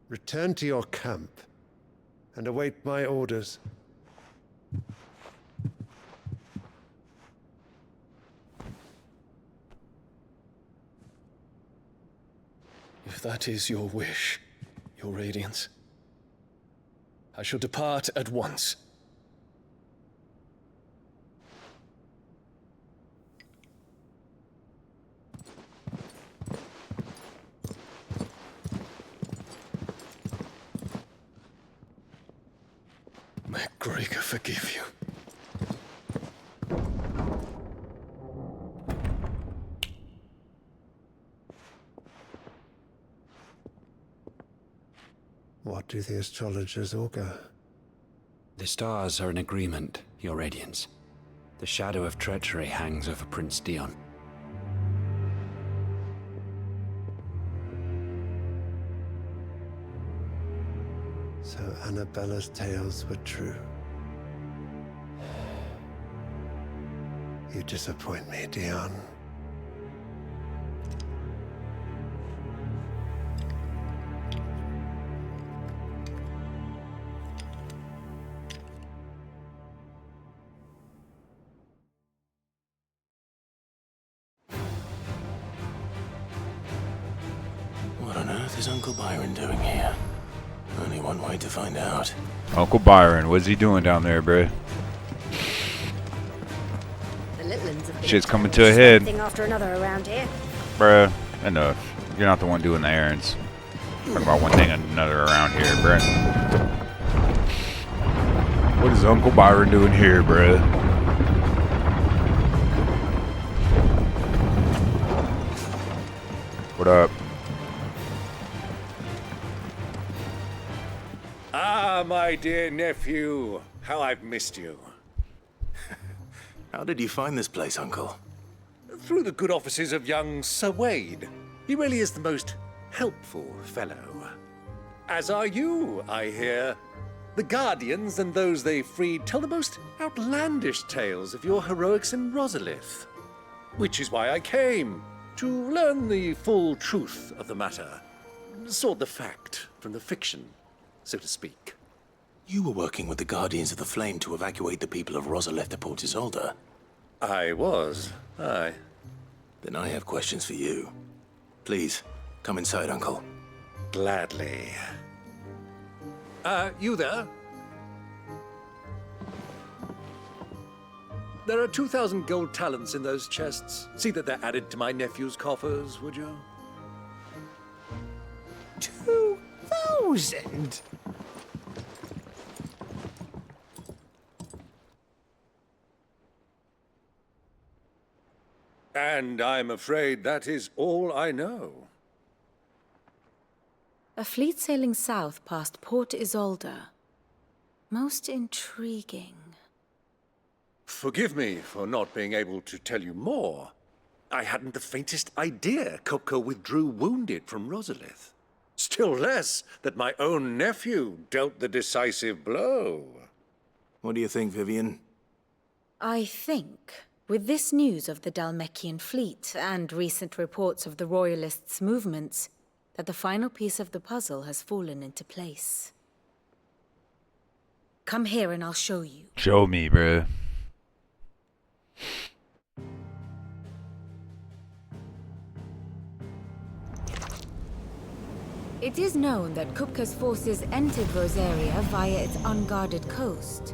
Return to your camp and await my orders. If that is your wish, Your Radiance, I shall depart at once. May Gregor forgive you. What do the astrologers augur? The stars are in agreement, Your Radiance. The shadow of treachery hangs over Prince Dion. So Annabella's tales were true. You disappoint me, Dion. is Uncle Byron doing here? Only one way to find out. Uncle Byron, what's he doing down there, bruh? The Littlands have been Shit's coming to a head. Thing after another around here. Bruh, enough. You're not the one doing the errands. Talking about one thing and another around here, bruh. What is Uncle Byron doing here, bruh? What up? Ah, my dear nephew. How I've missed you. How did you find this place, Uncle? Through the good offices of young Sir Wade. He really is the most helpful fellow. As are you, I hear. The Guardians and those they freed tell the most outlandish tales of your heroics in Rosalith. Which is why I came, to learn the full truth of the matter. Sort the fact from the fiction, so to speak. You were working with the Guardians of the Flame to evacuate the people of Rosalith to Port Isolde. I was, aye. Then I have questions for you. Please, come inside, Uncle. Gladly. You there? There are 2,000 gold talents in those chests. See that they're added to my nephew's coffers, would you? 2,000? And I'm afraid that is all I know. A fleet sailing south past Port Isolde. Most intriguing. Forgive me for not being able to tell you more. I hadn't the faintest idea Kupka withdrew wounded from Rosalith. Still less that my own nephew dealt the decisive blow. What do you think, Vivian? I think, with this news of the Dalmekian fleet and recent reports of the Royalists' movements, that the final piece of the puzzle has fallen into place. Come here and I'll show you. Show me, bruh. It is known that Kupka's forces entered Rosaria via its unguarded coast.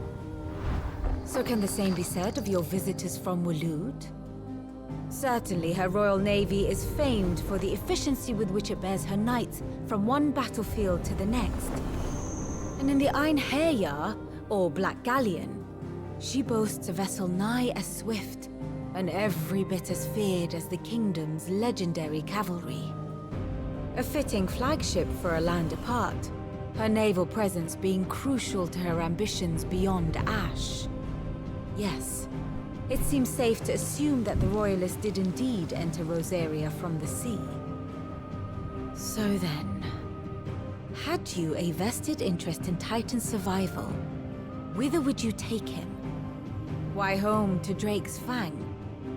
So can the same be said of your visitors from Waloed? Certainly her Royal Navy is famed for the efficiency with which it bears her knights from one battlefield to the next. And in the Einherjar, or Black Galleon, she boasts a vessel nigh as swift and every bit as feared as the kingdom's legendary cavalry. A fitting flagship for a land apart, her naval presence being crucial to her ambitions beyond Ash. Yes, it seems safe to assume that the Royalists did indeed enter Rosaria from the sea. So then, had you a vested interest in Titan's survival, whither would you take him? Why, home to Drake's Fang,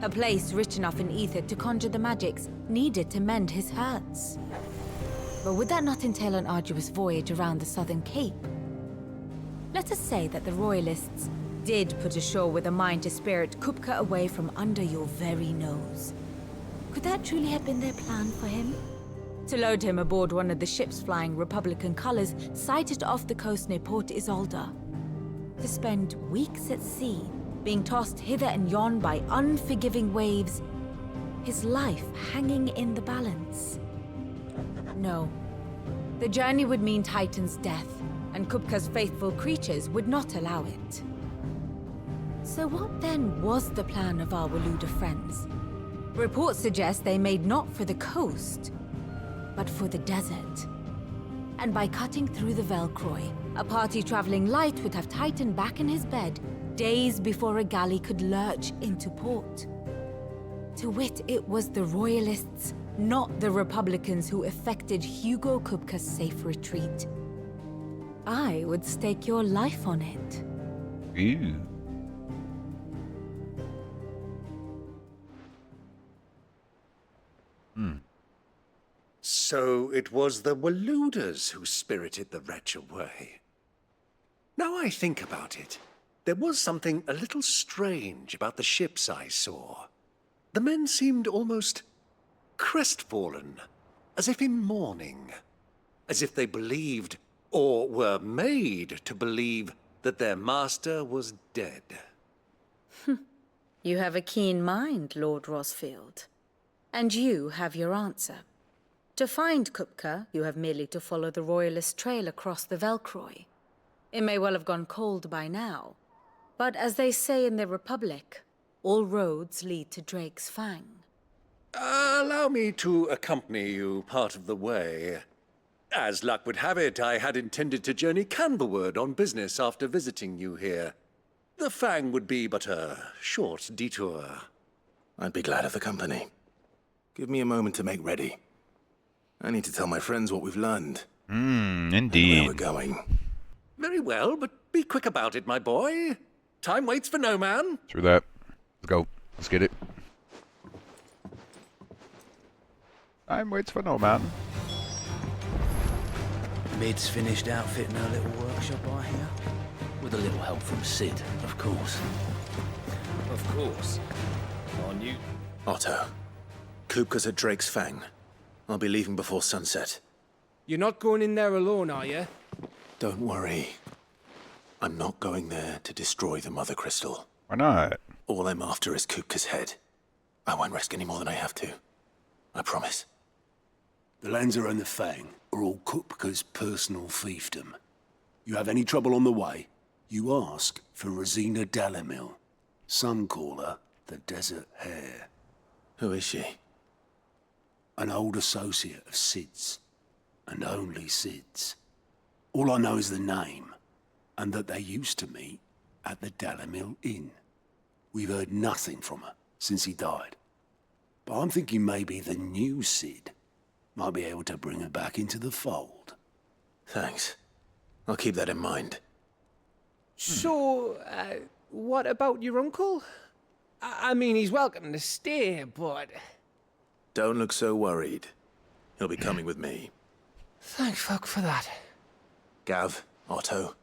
a place rich enough in ether to conjure the magics needed to mend his hurts. But would that not entail an arduous voyage around the southern cape? Let us say that the Royalists did put ashore with a mind to spirit Kupka away from under your very nose. Could that truly have been their plan for him? To load him aboard one of the ships flying Republican colors sighted off the coast near Port Isolde. To spend weeks at sea, being tossed hither and yon by unforgiving waves, his life hanging in the balance. No. The journey would mean Titan's death, and Kupka's faithful creatures would not allow it. So what then was the plan of our Waluda friends? Reports suggest they made not for the coast, but for the desert. And by cutting through the Velcroy, a party traveling light would have Titan back in his bed days before a galley could lurch into port. To wit, it was the Royalists, not the Republicans, who effected Hugo Kupka's safe retreat. I would stake your life on it. Ew. So it was the Waluders who spirited the wretch away. Now I think about it, there was something a little strange about the ships I saw. The men seemed almost crestfallen, as if in mourning. as if they believed, or were made to believe, that their master was dead. You have a keen mind, Lord Rosfield. And you have your answer. To find Kupka, you have merely to follow the Royalist trail across the Velcroy. It may well have gone cold by now, but as they say in the Republic, all roads lead to Drake's Fang. Allow me to accompany you part of the way. As luck would have it, I had intended to journey Canberward on business after visiting you here. The Fang would be but a short detour. I'd be glad of the company. Give me a moment to make ready. I need to tell my friends what we've learned. Indeed. Where we're going. Very well, but be quick about it, my boy. Time waits for no man. Through that. Let's go. Let's get it. Time waits for no man. Mid's finished outfitting her little workshop, I hear. With a little help from Sid, of course. Of course. On you. Otto. Kupka's at Drake's Fang. I'll be leaving before sunset. You're not going in there alone, are you? Don't worry. I'm not going there to destroy the Mother Crystal. Why not? All I'm after is Kupka's head. I won't risk any more than I have to. I promise. The Lanza and the Fang are all Kupka's personal fiefdom. You have any trouble on the way, you ask for Rosina Dalamil. Some call her the Desert Hare. Who is she? An old associate of Sid's, and only Sid's. All I know is the name, and that they used to meet at the Dalamil Inn. We've heard nothing from her since he died. But I'm thinking maybe the new Sid might be able to bring her back into the fold. Thanks. I'll keep that in mind. So, what about your uncle? I mean, he's welcome to stay, but... Don't look so worried. He'll be coming with me. Thank fuck for that. Gav, Otto,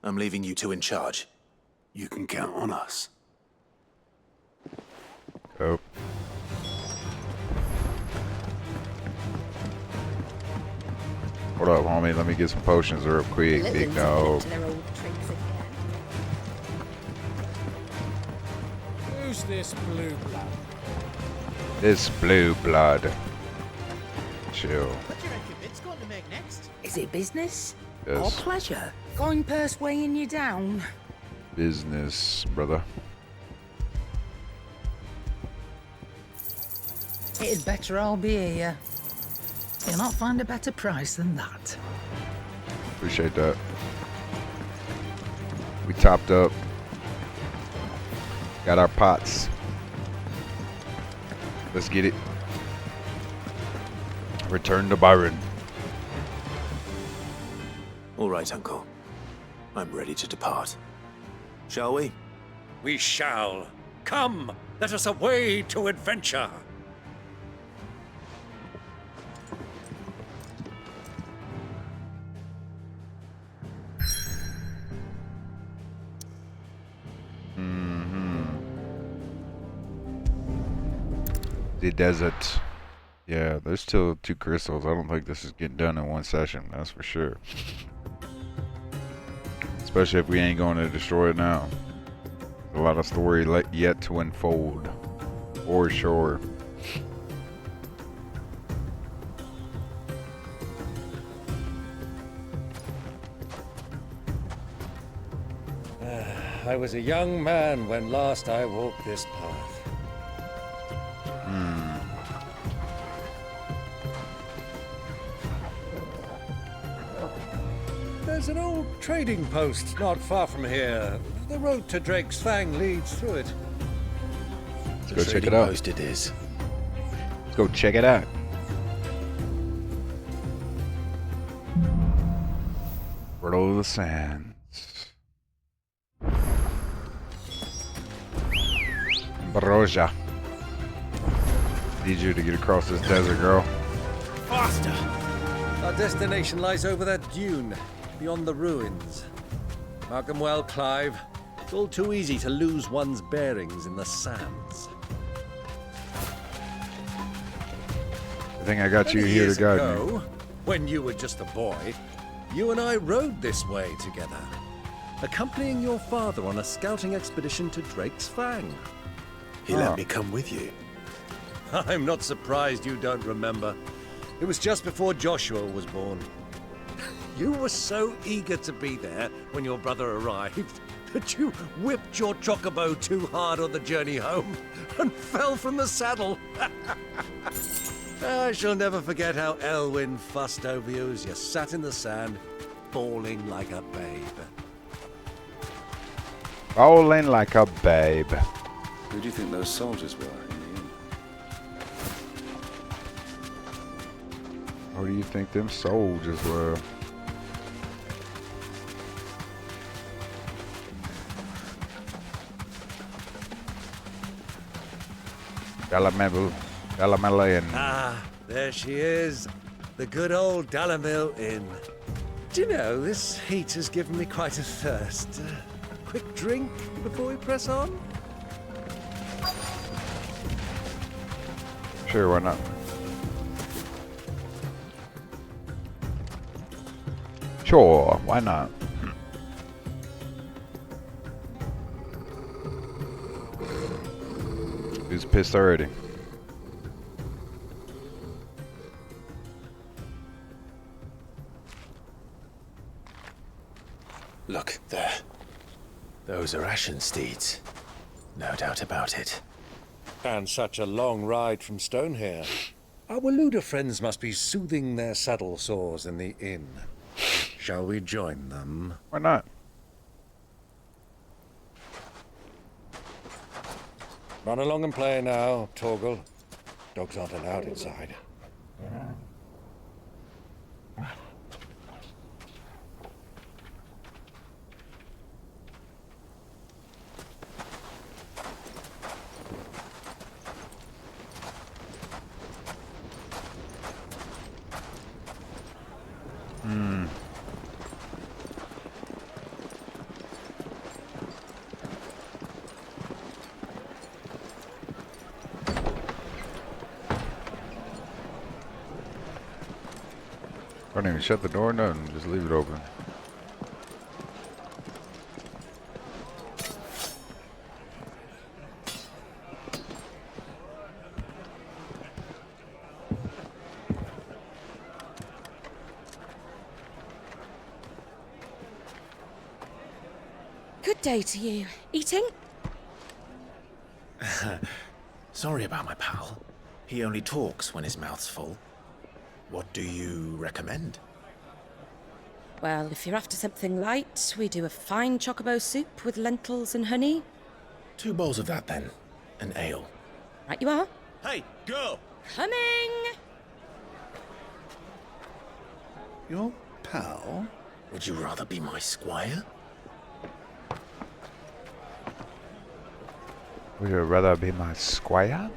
I'm leaving you two in charge. You can count on us. Oh. Hold up, homie. Let me get some potions real quick. Big dog. Who's this blue blood? This blue blood. Chill. What do you reckon Mid's going to make next? Is it business? Yes. Or pleasure? Going purse weighing you down? Business, brother. It'd better all be here. You'll not find a better price than that. Appreciate that. We topped up. Got our pots. Let's get it. Return to Byron. All right, Uncle. I'm ready to depart. Shall we? We shall. Come, let us away to adventure. The desert. Yeah, there's still 2 crystals. I don't think this is getting done in one session. That's for sure. Especially if we ain't going to destroy it now. A lot of story yet to unfold. For sure. I was a young man when last I walked this path. There's an old trading post not far from here. The road to Drake's Fang leads through it. Let's go check it out. Post it is. Let's go check it out. Riddle of the Sands. Baroja. Need you to get across this desert, girl. Faster! Our destination lies over that dune, beyond the ruins. Mark them well, Clive. It's all too easy to lose one's bearings in the sands. I think I got you Many here to years guide ago, me. when you were just a boy, you and I rode this way together, accompanying your father on a scouting expedition to Drake's Fang. He let me come with you. I'm not surprised you don't remember. It was just before Joshua was born. You were so eager to be there when your brother arrived that you whipped your chocobo too hard on the journey home and fell from the saddle. I shall never forget how Elwyn fussed over you as you sat in the sand, bawling like a babe. Bowling like a babe. Who do you think those soldiers were in the inn? Who do you think them soldiers were? Dalamel Inn. Ah, there she is. The good old Dalamil Inn. Do you know, this heat has given me quite a thirst. A quick drink before we press on? Sure, why not? Sure, why not? Who's pissed already? Look, there. Those are Ashen steeds. No doubt about it. And such a long ride from Stonehair. Our Waluda friends must be soothing their saddle sores in the inn. Shall we join them? Why not? Run along and play now, Torgal. Dogs aren't allowed inside. Don't even shut the door, nothing. Just leave it open. Good day to you. Eating? Sorry about my pal. He only talks when his mouth's full. What do you recommend? Well, if you're after something light, we do a fine chocobo soup with lentils and honey. 2 bowls of that, then. An ale. Right you are. Hey, girl! Coming! Your pal? Would you rather be my squire? Would you rather be my squire?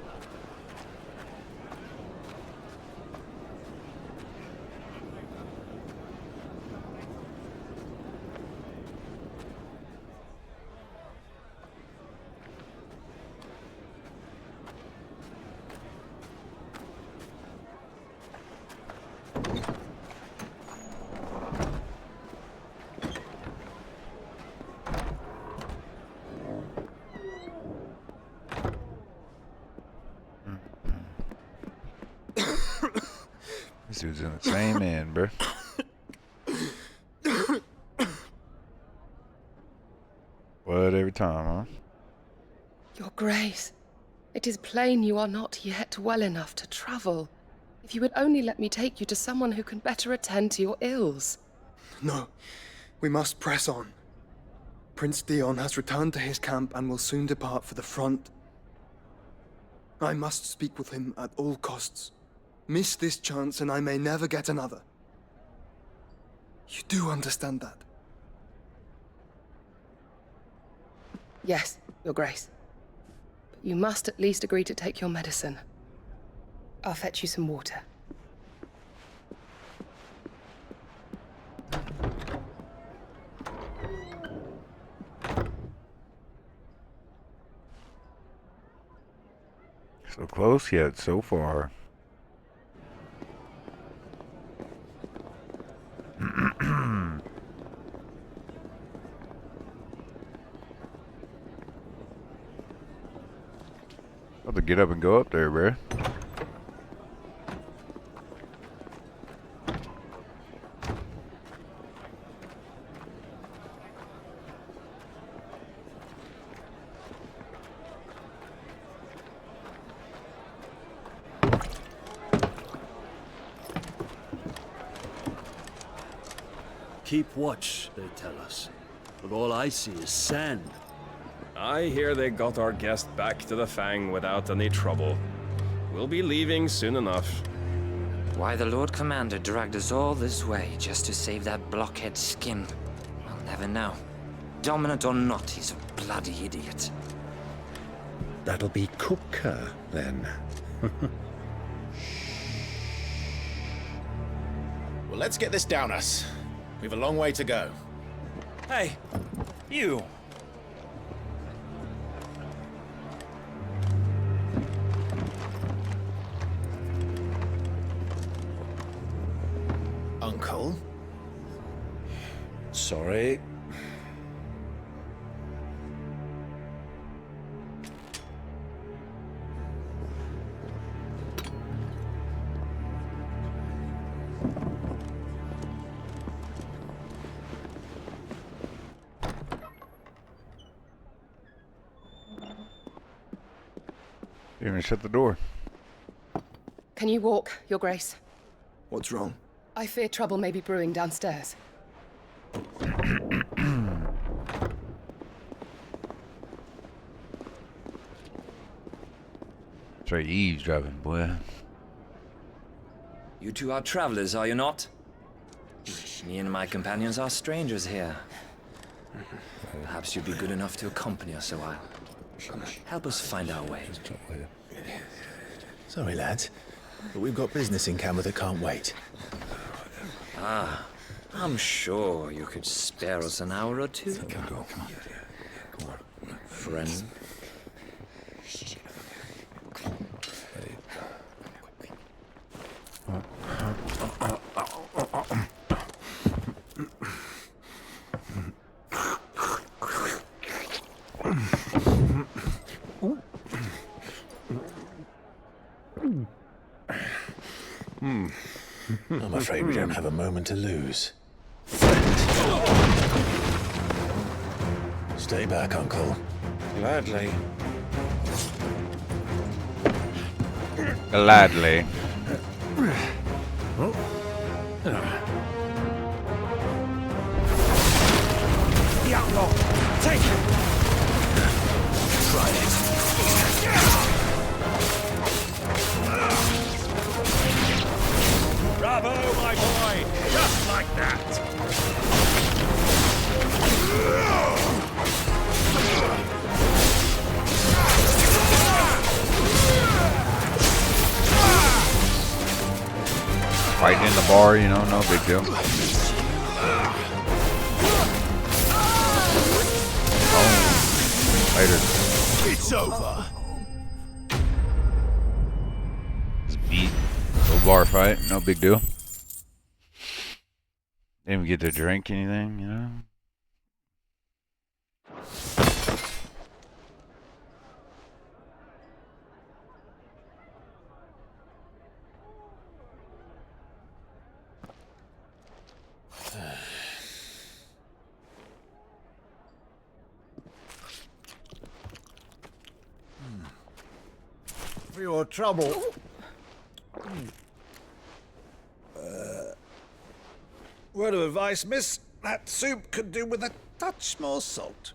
This dude's in the same end, bro. What every time, huh? Your Grace, it is plain you are not yet well enough to travel. If you would only let me take you to someone who can better attend to your ills. No, we must press on. Prince Dion has returned to his camp and will soon depart for the front. I must speak with him at all costs. Miss this chance and I may never get another. You do understand that? Yes, Your Grace. But you must at least agree to take your medicine. I'll fetch you some water. So close yet so far. I'll have to get up and go up there, bro. Keep watch, they tell us. But all I see is sand. I hear they got our guest back to the Fang without any trouble. We'll be leaving soon enough. Why the Lord Commander dragged us all this way just to save that blockhead Skim, I'll never know. Dominant or not, he's a bloody idiot. That'll be Cooker, then. Well, let's get this down us. We've a long way to go. Hey, you. Uncle? Sorry. You're gonna shut the door. Can you walk, Your Grace? What's wrong? I fear trouble may be brewing downstairs. Straight eavesdropping, boy. You two are travelers, are you not? Me and my companions are strangers here. Perhaps you'd be good enough to accompany us a while. Help us find our way. Sorry, lads, but we've got business in camera that can't wait. Ah, I'm sure you could spare us an hour or two. Come on. Friend. I'm afraid we don't have a moment to lose. Stay back, Uncle. Gladly. Gladly. The outlaw! Take him! Try it. Bravo, my boy! Just like that! Fighting in the bar, you know, no big deal. Oh, later. It's over. Just beat. Little bar fight, no big deal. Didn't even get to drink anything, you know. For your trouble. Word of advice, miss. That soup could do with a touch more salt.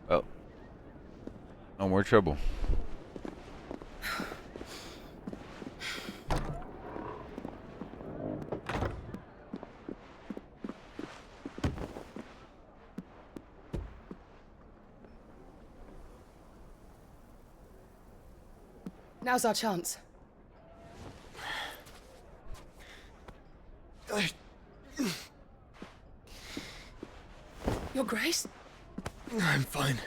Oh. No more trouble. Now's our chance. Your Grace? I'm fine.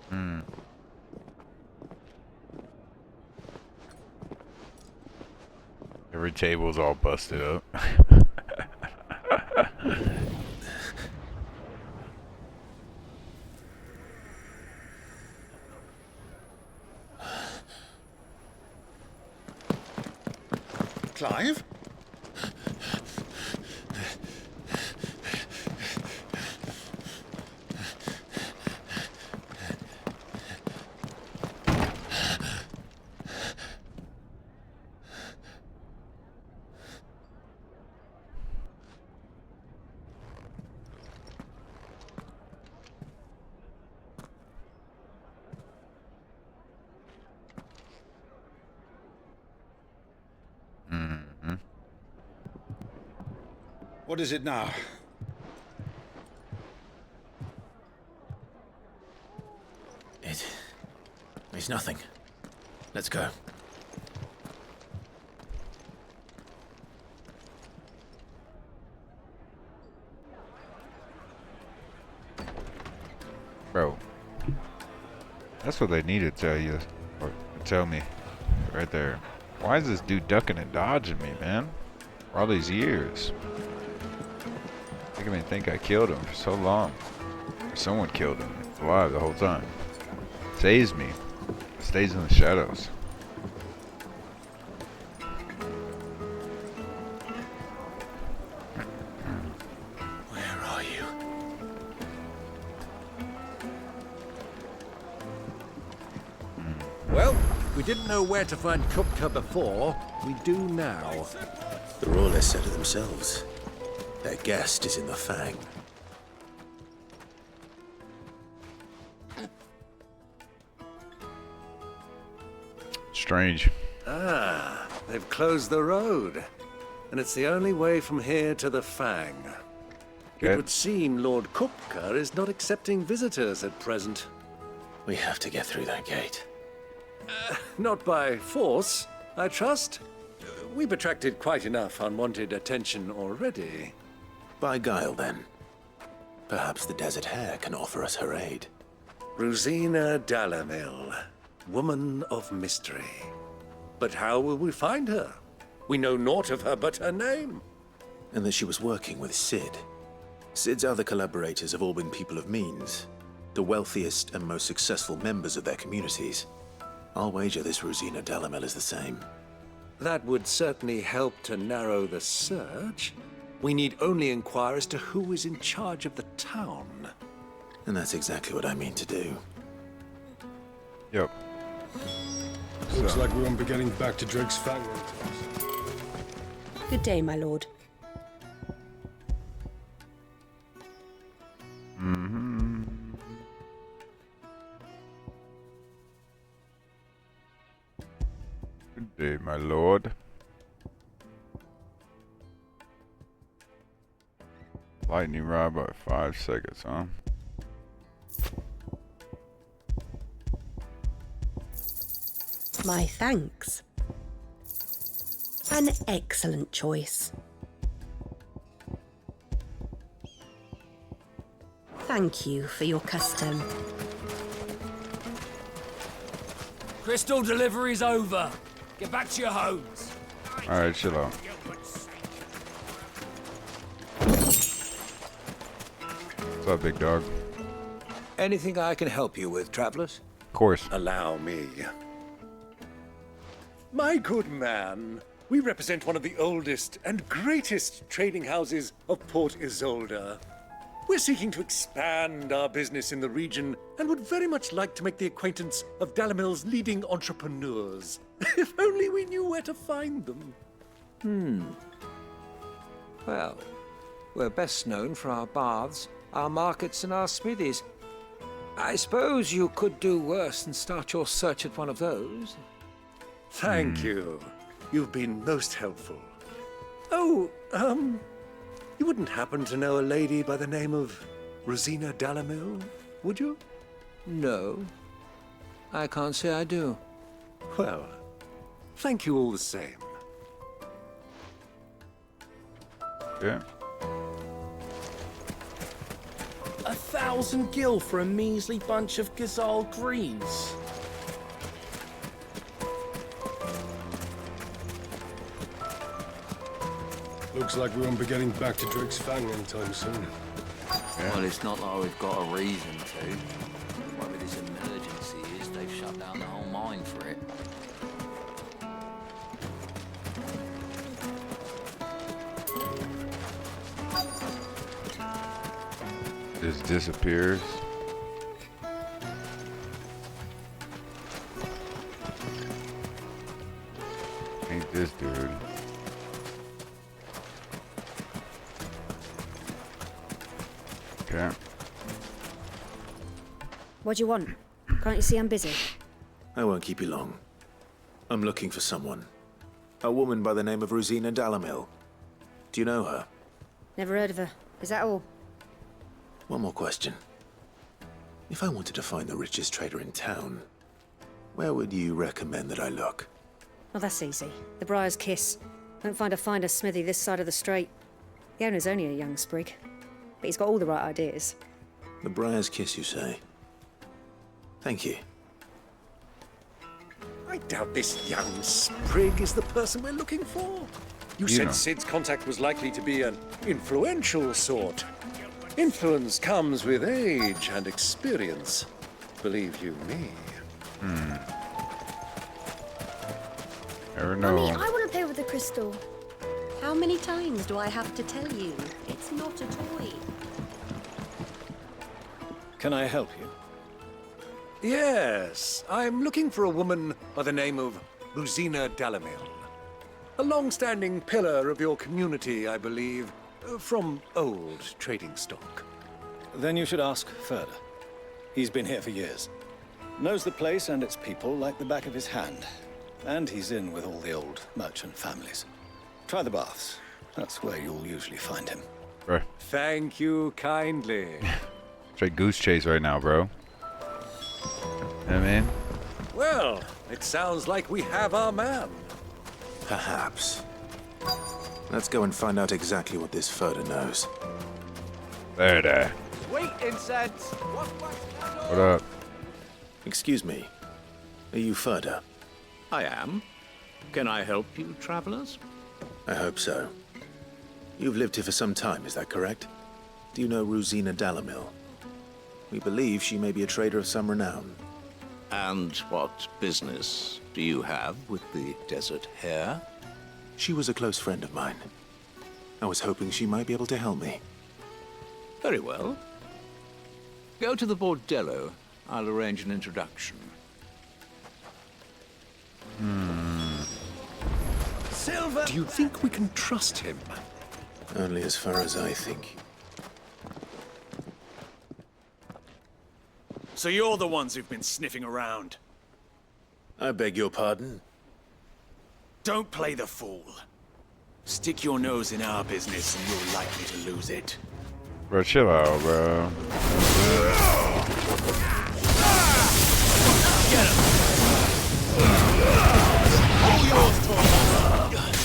Hmm. Every table's all busted up. Clive? Mm-hmm. What is it now? It's nothing. Let's go. Bro. That's what they need to tell you. Or tell me. Right there. Why is this dude ducking and dodging me, man? For all these years. Making me think I killed him for so long. Or someone killed him. Alive the whole time. Saves me. Stays in the shadows. Where are you? Well, we didn't know where to find Kupka before. We do now. The Rawless said it themselves. Their guest is in the Fang. Strange. Ah, they've closed the road. And it's the only way from here to the Fang. Okay. It would seem Lord Kupka is not accepting visitors at present. We have to get through that gate. Not by force, I trust. We've attracted quite enough unwanted attention already. By guile, then. Perhaps the Desert Hare can offer us her aid. Rosina Dalamil, woman of mystery. But how will we find her? We know naught of her but her name. And that she was working with Sid. Sid's other collaborators have all been people of means. The wealthiest and most successful members of their communities. I'll wager this Rosina Dalamil is the same. That would certainly help to narrow the search. We need only inquire as to who is in charge of the town. And that's exactly what I mean to do. Yep. Looks like we won't be getting back to Drake's Fang. Good day, my lord. Mm-hmm. Good day, my lord. Lightning rod by 5 seconds, huh? My thanks. An excellent choice. Thank you for your custom. Crystal delivery's over. Get back to your homes. Alright, chill out. What's up, big dog? Anything I can help you with, travelers? Of course. Allow me. My good man, we represent one of the oldest and greatest trading houses of Port Isolde. We're seeking to expand our business in the region and would very much like to make the acquaintance of Dalamil's leading entrepreneurs. If only we knew where to find them. Well, we're best known for our baths, our markets, and our smithies. I suppose you could do worse than start your search at one of those. Thank you. You've been most helpful. Oh, you wouldn't happen to know a lady by the name of Rosina Dalamil, would you? No, I can't say I do. Well, thank you all the same. Yeah. 1,000 gil for a measly bunch of Gazal greens. Looks like we won't be getting back to Ffxvi anytime soon. Well, it's not like we've got a reason to. Whatever this emergency is, they've shut down the whole mine for it. Just disappears. Ain't this dude. Okay. What do you want? Can't you see I'm busy? I won't keep you long. I'm looking for someone. A woman by the name of Rosina Dalamil. Do you know her? Never heard of her. Is that all? One more question. If I wanted to find the richest trader in town, where would you recommend that I look? Oh, that's easy. The Briar's Kiss. Won't find a finer smithy this side of the strait. The owner's only a young sprig, but he's got all the right ideas. The Briar's Kiss, you say? Thank you. I doubt this young sprig is the person we're looking for. You said Sid's contact was likely to be an influential sort. Influence comes with age and experience. Believe you me. Never know. Mummy, I want to play with the crystal. How many times do I have to tell you? It's not a toy. Can I help you? Yes, I'm looking for a woman by the name of Rosina Dalamil. A long-standing pillar of your community, I believe, from old trading stock. Then you should ask further. He's been here for years. Knows the place and its people like the back of his hand. And he's in with all the old merchant families. Try the baths. That's where you'll usually find him. Bro. Thank you kindly. Straight goose chase right now, bro. You know what I mean? Well, it sounds like we have our man. Perhaps. Let's go and find out exactly what this Furder knows. There. Sweet incense! What up? Excuse me. Are you Furder? I am. Can I help you, travelers? I hope so. You've lived here for some time, is that correct? Do you know Rosina Dalamil? We believe she may be a trader of some renown. And what business do you have with the desert hare? She was a close friend of mine. I was hoping she might be able to help me. Very well. Go to the bordello. I'll arrange an introduction. Silver! Do you think we can trust him? Only as far as I think. So you're the ones who've been sniffing around? I beg your pardon? Don't play the fool. Stick your nose in our business and you're likely to lose it. Bro, chill out, bro. Get him! All yours, Get him!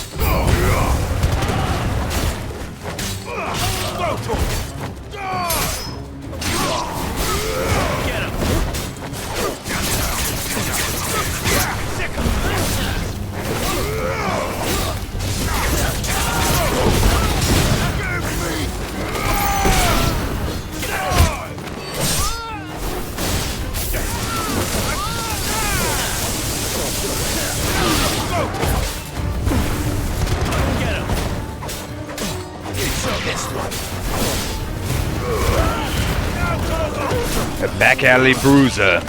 A back alley bruiser.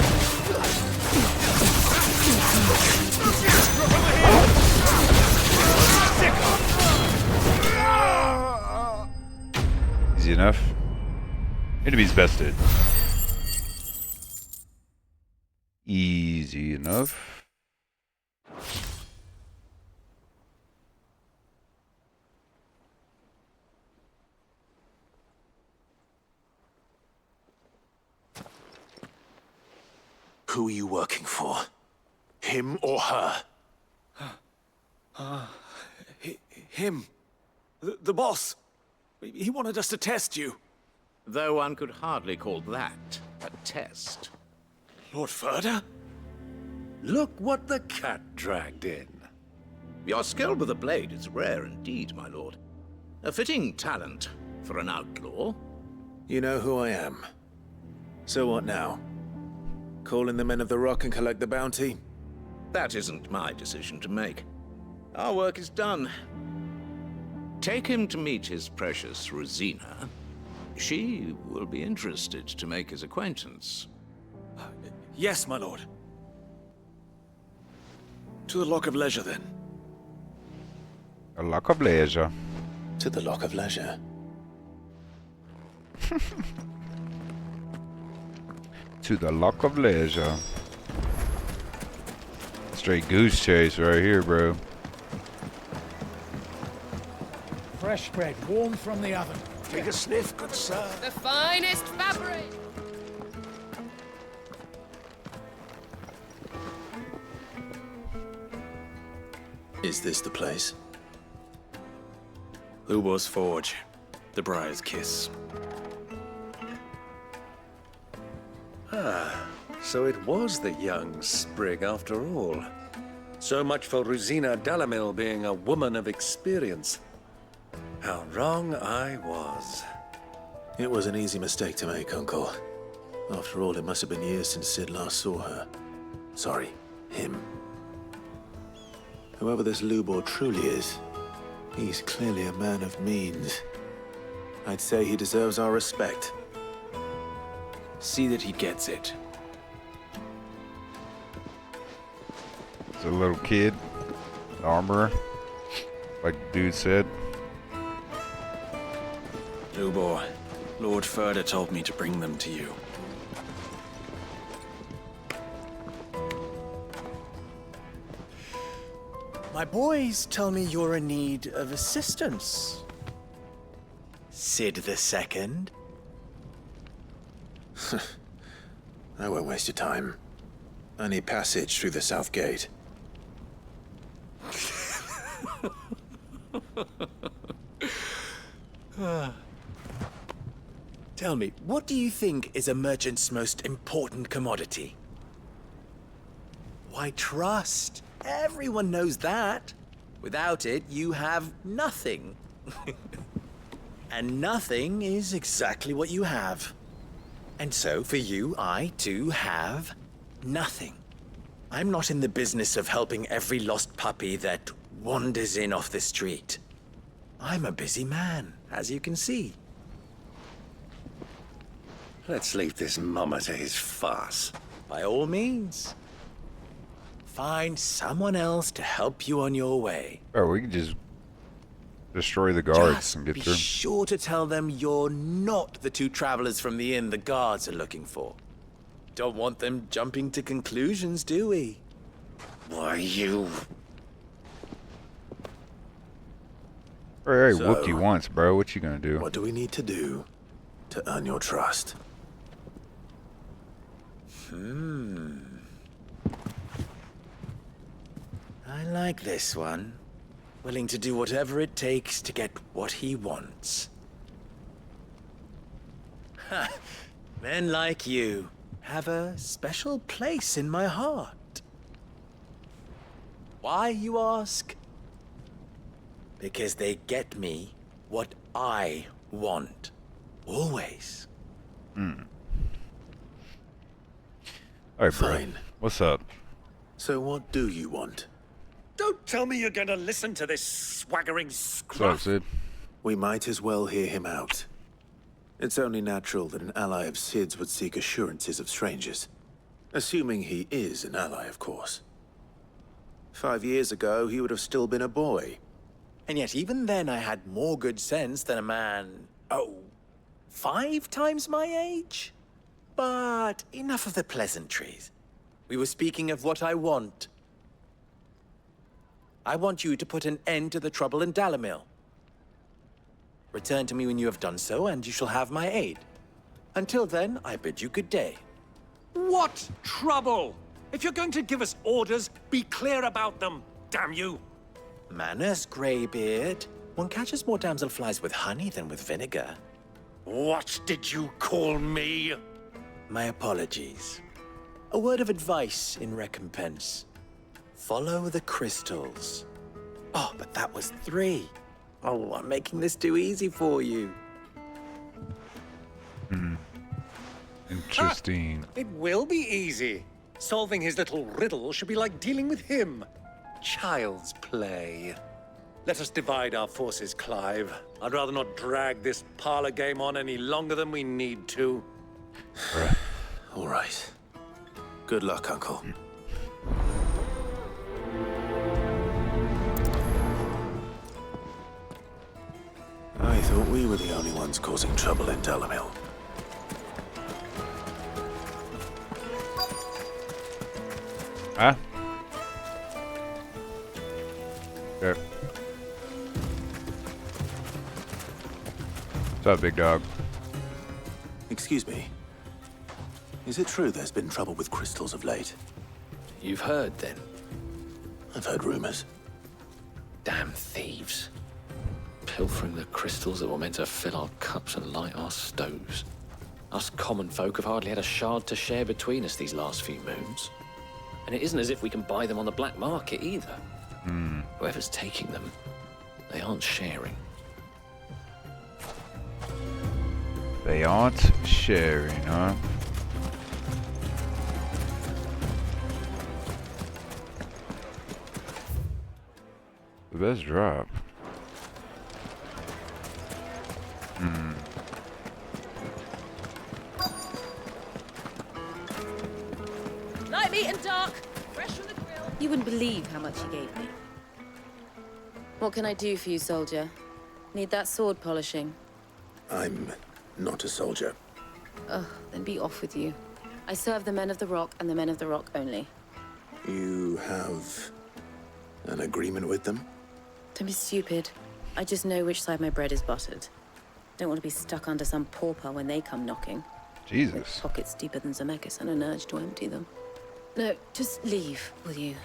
Easy enough. Enemies bested. Easy enough. Who are you working for? Him or her? Him. The boss. He wanted us to test you. Though one could hardly call that a test. Lord Furder? Look what the cat dragged in. Your skill with the blade is rare indeed, my lord. A fitting talent for an outlaw. You know who I am. So what now? Call in the Men of the Rock and collect the bounty? That isn't my decision to make. Our work is done. Take him to meet his precious Rosina. She will be interested to make his acquaintance. Yes, my lord. To the Lock of Leisure, then. A Lock of Leisure. To the Lock of Leisure. To the Lock of Leisure. Straight goose chase right here, bro. Fresh bread, warm from the oven. Take a sniff, good sir. The finest fabric! Is this the place? Lubor's Forge. The Briar's Kiss. Ah, so it was the young sprig after all. So much for Rosina Dalamil being a woman of experience. How wrong I was. It was an easy mistake to make, Uncle. After all, it must have been years since Sid last saw her. Sorry, him. Whoever this Lubor truly is, he's clearly a man of means. I'd say he deserves our respect. See that he gets it. It's a little kid, armorer, like the dude said. Lubor, Lord Furder told me to bring them to you. My boys tell me you're in need of assistance. Sid the Second? I won't waste your time. I need passage through the south gate. Tell me, what do you think is a merchant's most important commodity? Why, trust. Everyone knows that. Without it, you have nothing. And nothing is exactly what you have. And so, for you, I, too, have nothing. I'm not in the business of helping every lost puppy that wanders in off the street. I'm a busy man, as you can see. Let's leave this mummer to his farce. By all means. Find someone else to help you on your way. Oh, we can just destroy the guards Just and get be through. sure to tell them you're not the two travelers from the inn the guards are looking for. Don't want them jumping to conclusions, do we? Why, you... I already So, whooped you once, bro. What you gonna do? What do we need to do to earn your trust? I like this one. Willing to do whatever it takes to get what he wants. Ha! Men like you have a special place in my heart. Why, you ask? Because they get me what I want. Always. Alright, bro. Fine. What's up? So what do you want? Don't tell me you're gonna listen to this swaggering What's up, scruff. Sid? We might as well hear him out. It's only natural that an ally of Sid's would seek assurances of strangers. Assuming he is an ally, of course. 5 years ago, he would have still been a boy. And yet even then I had more good sense than a man, 5 times my age? But enough of the pleasantries. We were speaking of what I want. I want you to put an end to the trouble in Dalamil. Return to me when you have done so, and you shall have my aid. Until then, I bid you good day. What trouble? If you're going to give us orders, be clear about them, damn you! Manners, Greybeard. One catches more damselflies with honey than with vinegar. What did you call me? My apologies. A word of advice in recompense. Follow the crystals. Oh, but that was 3. Oh, I'm making this too easy for you. Interesting. It will be easy. Solving his little riddle should be like dealing with him. Child's play. Let us divide our forces, Clive. I'd rather not drag this parlor game on any longer than we need to. All right. Good luck, Uncle. I thought we were the only ones causing trouble in Dalamil. Huh? There. What's up, big dog? Excuse me. Is it true there's been trouble with crystals of late? You've heard, then? I've heard rumors. Damn thieves. Pilfering the crystals that were meant to fill our cups and light our stoves. Us common folk have hardly had a shard to share between us these last few moons. And it isn't as if we can buy them on the black market either. Whoever's taking them, they aren't sharing. They aren't sharing, huh? The best drop. Light meat and dark, fresh from the grill. You wouldn't believe how much he gave me. What can I do for you, soldier? Need that sword polishing? I'm not a soldier. Ugh, then be off with you. I serve the men of the Rock and the men of the Rock only. You have an agreement with them? Don't be stupid. I just know which side my bread is buttered. Don't want to be stuck under some pauper when they come knocking. Jesus. With pockets deeper than Zemeckis and an urge to empty them. No, just leave, will you?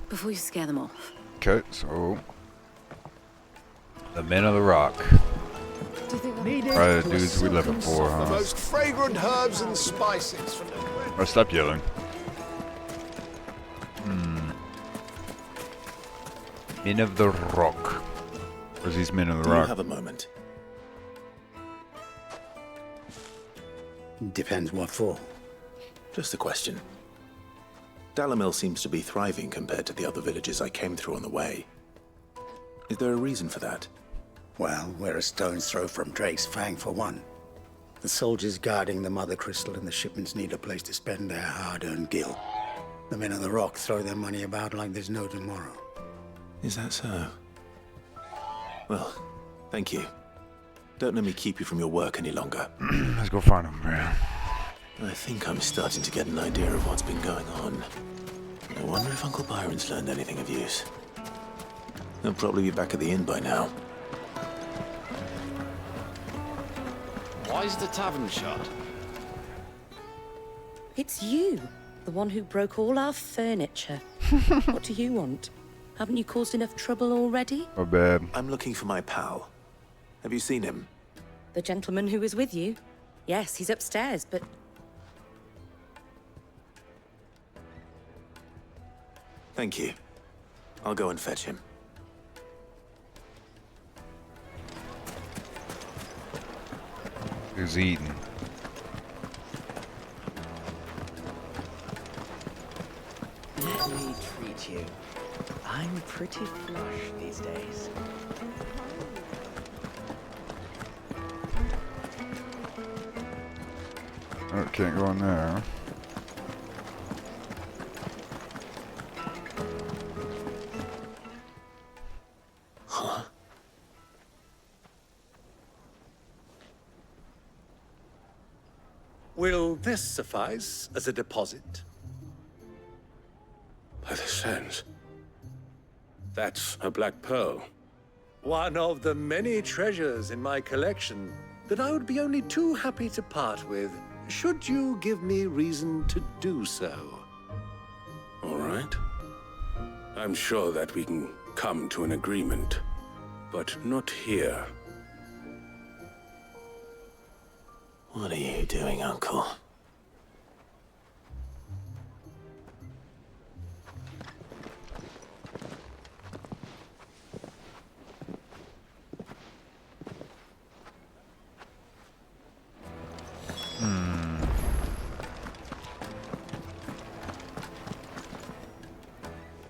Before you scare them off. Okay, so the men of the Rock. Right, the dudes we looking for, The huh? most fragrant herbs and spices from the... Oh, stop yelling. Men of the Rock. Where's these men of the Do you Rock? have a moment? Depends what for. Just a question. Dalamil seems to be thriving compared to the other villages I came through on the way. Is there a reason for that? Well, we're a stone's throw from Drake's Fang for one. The soldiers guarding the Mother Crystal and the shipments need a place to spend their hard-earned gil. The men of the Rock throw their money about like there's no tomorrow. Is that so? Well, thank you. Don't let me keep you from your work any longer. Let's go find him, man. I think I'm starting to get an idea of what's been going on. I wonder if Uncle Byron's learned anything of use. He'll probably be back at the inn by now. Why is the tavern shut? It's you, the one who broke all our furniture. What do you want? Haven't you caused enough trouble already? My bad. I'm looking for my pal. Have you seen him? The gentleman who was with you? Yes, he's upstairs, but... Thank you. I'll go and fetch him. Who's eating? Let me treat you. I'm pretty flush these days. Oh, can't go in there. Huh? Will this suffice as a deposit? By the sands. That's a black pearl. One of the many treasures in my collection that I would be only too happy to part with, should you give me reason to do so. All right. I'm sure that we can come to an agreement, but not here. What are you doing, Uncle?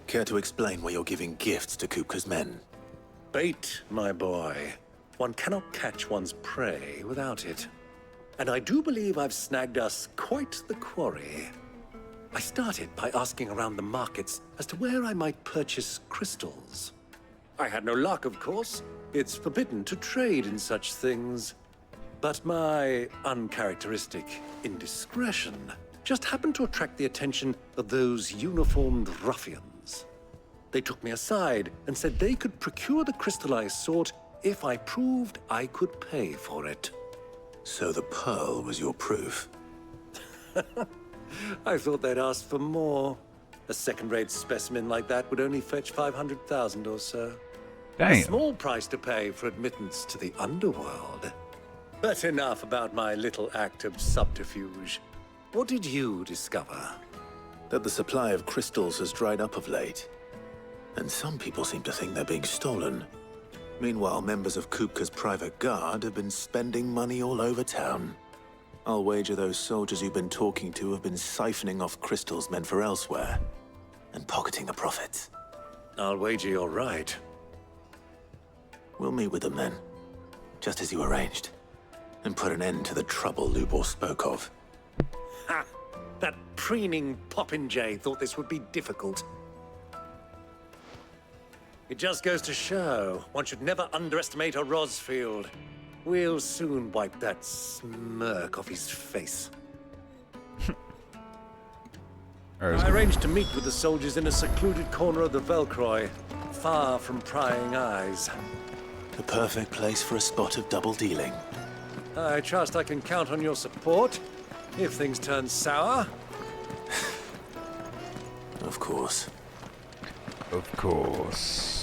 Care to explain why you're giving gifts to Kupka's men? Bait, my boy. One cannot catch one's prey without it. And I do believe I've snagged us quite the quarry. I started by asking around the markets as to where I might purchase crystals. I had no luck, of course. It's forbidden to trade in such things. But my uncharacteristic indiscretion just happened to attract the attention of those uniformed ruffians. They took me aside and said they could procure the crystal I sought if I proved I could pay for it. So the pearl was your proof? I thought they'd ask for more. A second-rate specimen like that would only fetch 500,000 or so. Damn. A small price to pay for admittance to the underworld. But enough about my little act of subterfuge. What did you discover? That the supply of crystals has dried up of late. And some people seem to think they're being stolen. Meanwhile, members of Kupka's private guard have been spending money all over town. I'll wager those soldiers you've been talking to have been siphoning off crystals meant for elsewhere, and pocketing the profits. I'll wager you're right. We'll meet with them then, just as you arranged, and put an end to the trouble Lubor spoke of. Ha! That preening popinjay thought this would be difficult. It just goes to show, one should never underestimate a Rosfield. We'll soon wipe that smirk off his face. I arranged to meet with the soldiers in a secluded corner of the Velcroy, far from prying eyes. The perfect place for a spot of double dealing. I trust I can count on your support, if things turn sour. Of course. Of course.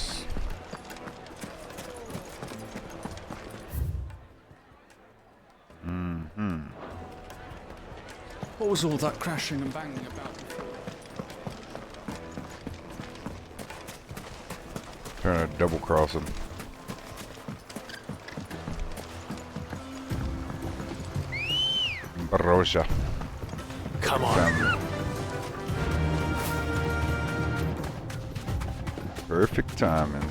What was all that crashing and banging about before? Trying to double cross him. Barosha. Come on. Perfect timing.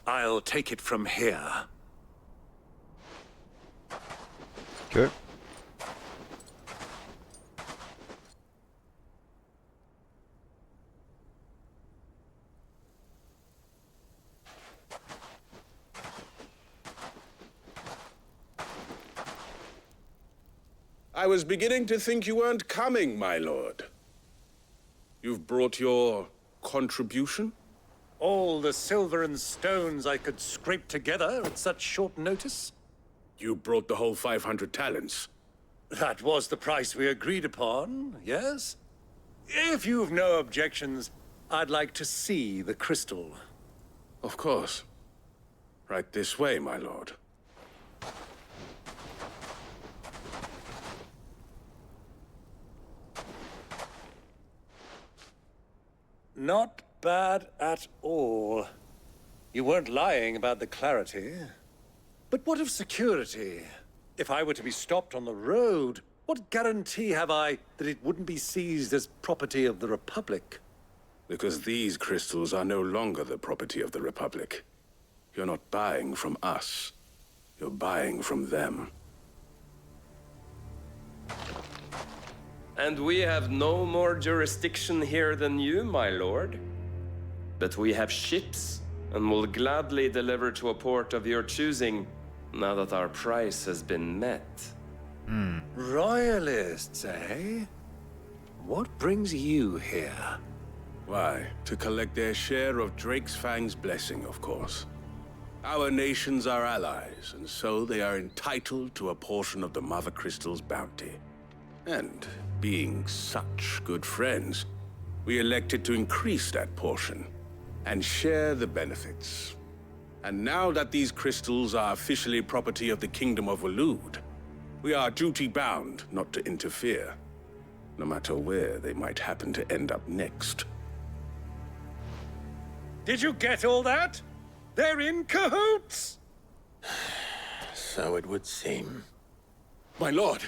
I'll take it from here. Okay. I was beginning to think you weren't coming, my lord. You've brought your contribution? All the silver and stones I could scrape together at such short notice? You brought the whole 500 talents. That was the price we agreed upon, yes? If you've no objections, I'd like to see the crystal. Of course. Right this way, my lord. Not bad at all. You weren't lying about the clarity. But what of security? If I were to be stopped on the road, what guarantee have I that it wouldn't be seized as property of the Republic? Because these crystals are no longer the property of the Republic. You're not buying from us. You're buying from them. And we have no more jurisdiction here than you, my lord. But we have ships, and will gladly deliver to a port of your choosing, now that our price has been met. Royalists, eh? What brings you here? Why, to collect their share of Ffxi's blessing, of course. Our nations are allies, and so they are entitled to a portion of the Mother Crystal's bounty. And being such good friends, we elected to increase that portion and share the benefits. And now that these crystals are officially property of the Kingdom of Waloed, we are duty-bound not to interfere, no matter where they might happen to end up next. Did you get all that? They're in cahoots! So it would seem. My lord,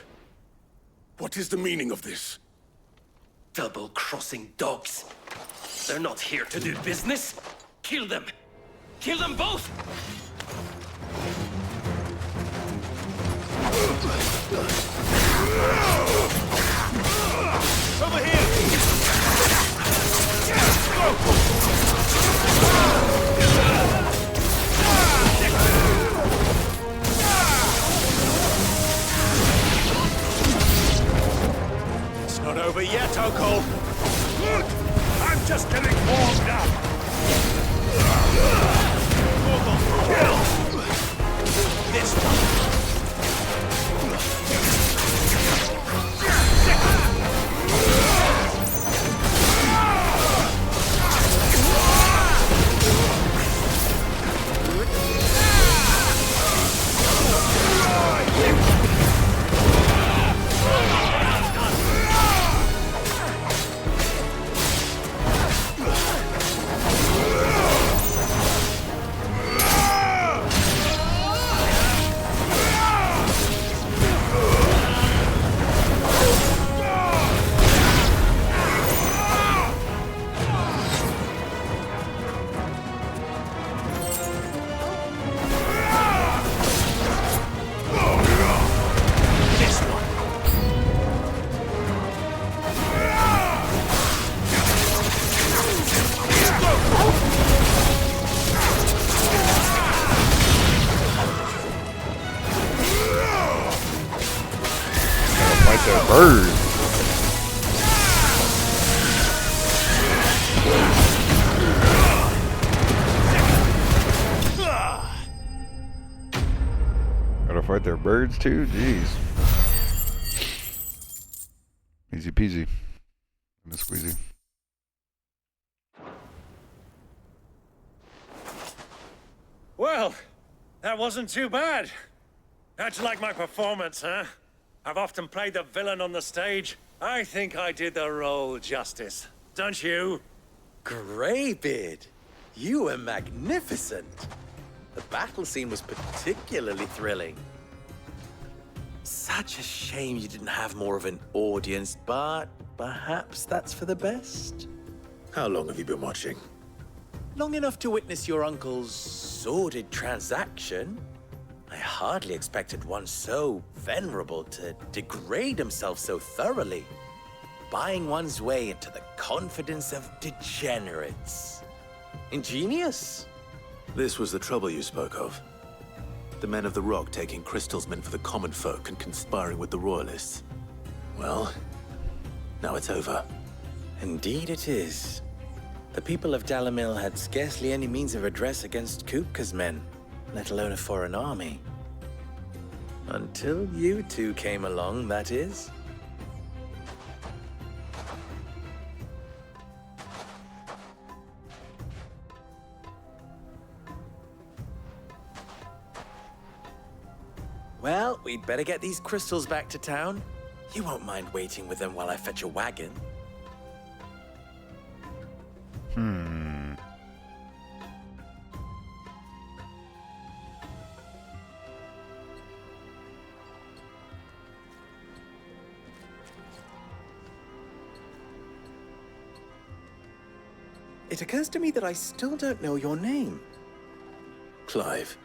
what is the meaning of this? Double-crossing dogs. They're not here to do business. Kill them! Kill them both! Over here! It's not over yet, Uncle. Look! I'm just getting warmed up. Kill! This one. Bird. Gotta fight their birds too? Jeez. Easy peasy. Lemon squeezy. Well, that wasn't too bad. How'd you like my performance, huh? I've often played the villain on the stage. I think I did the role justice. Don't you? Greybeard, you were magnificent. The battle scene was particularly thrilling. Such a shame you didn't have more of an audience, but perhaps that's for the best. How long have you been watching? Long enough to witness your uncle's sordid transaction. I hardly expected one so venerable to degrade himself so thoroughly, buying one's way into the confidence of degenerates. Ingenious. This was the trouble you spoke of. The men of the Rock taking crystals meant for the common folk and conspiring with the Royalists. Well, now it's over. Indeed it is. The people of Dalamil had scarcely any means of redress against Kupka's men, let alone a foreign army. Until you two came along, that is. Well, we'd better get these crystals back to town. You won't mind waiting with them while I fetch a wagon. It occurs to me that I still don't know your name. Clive.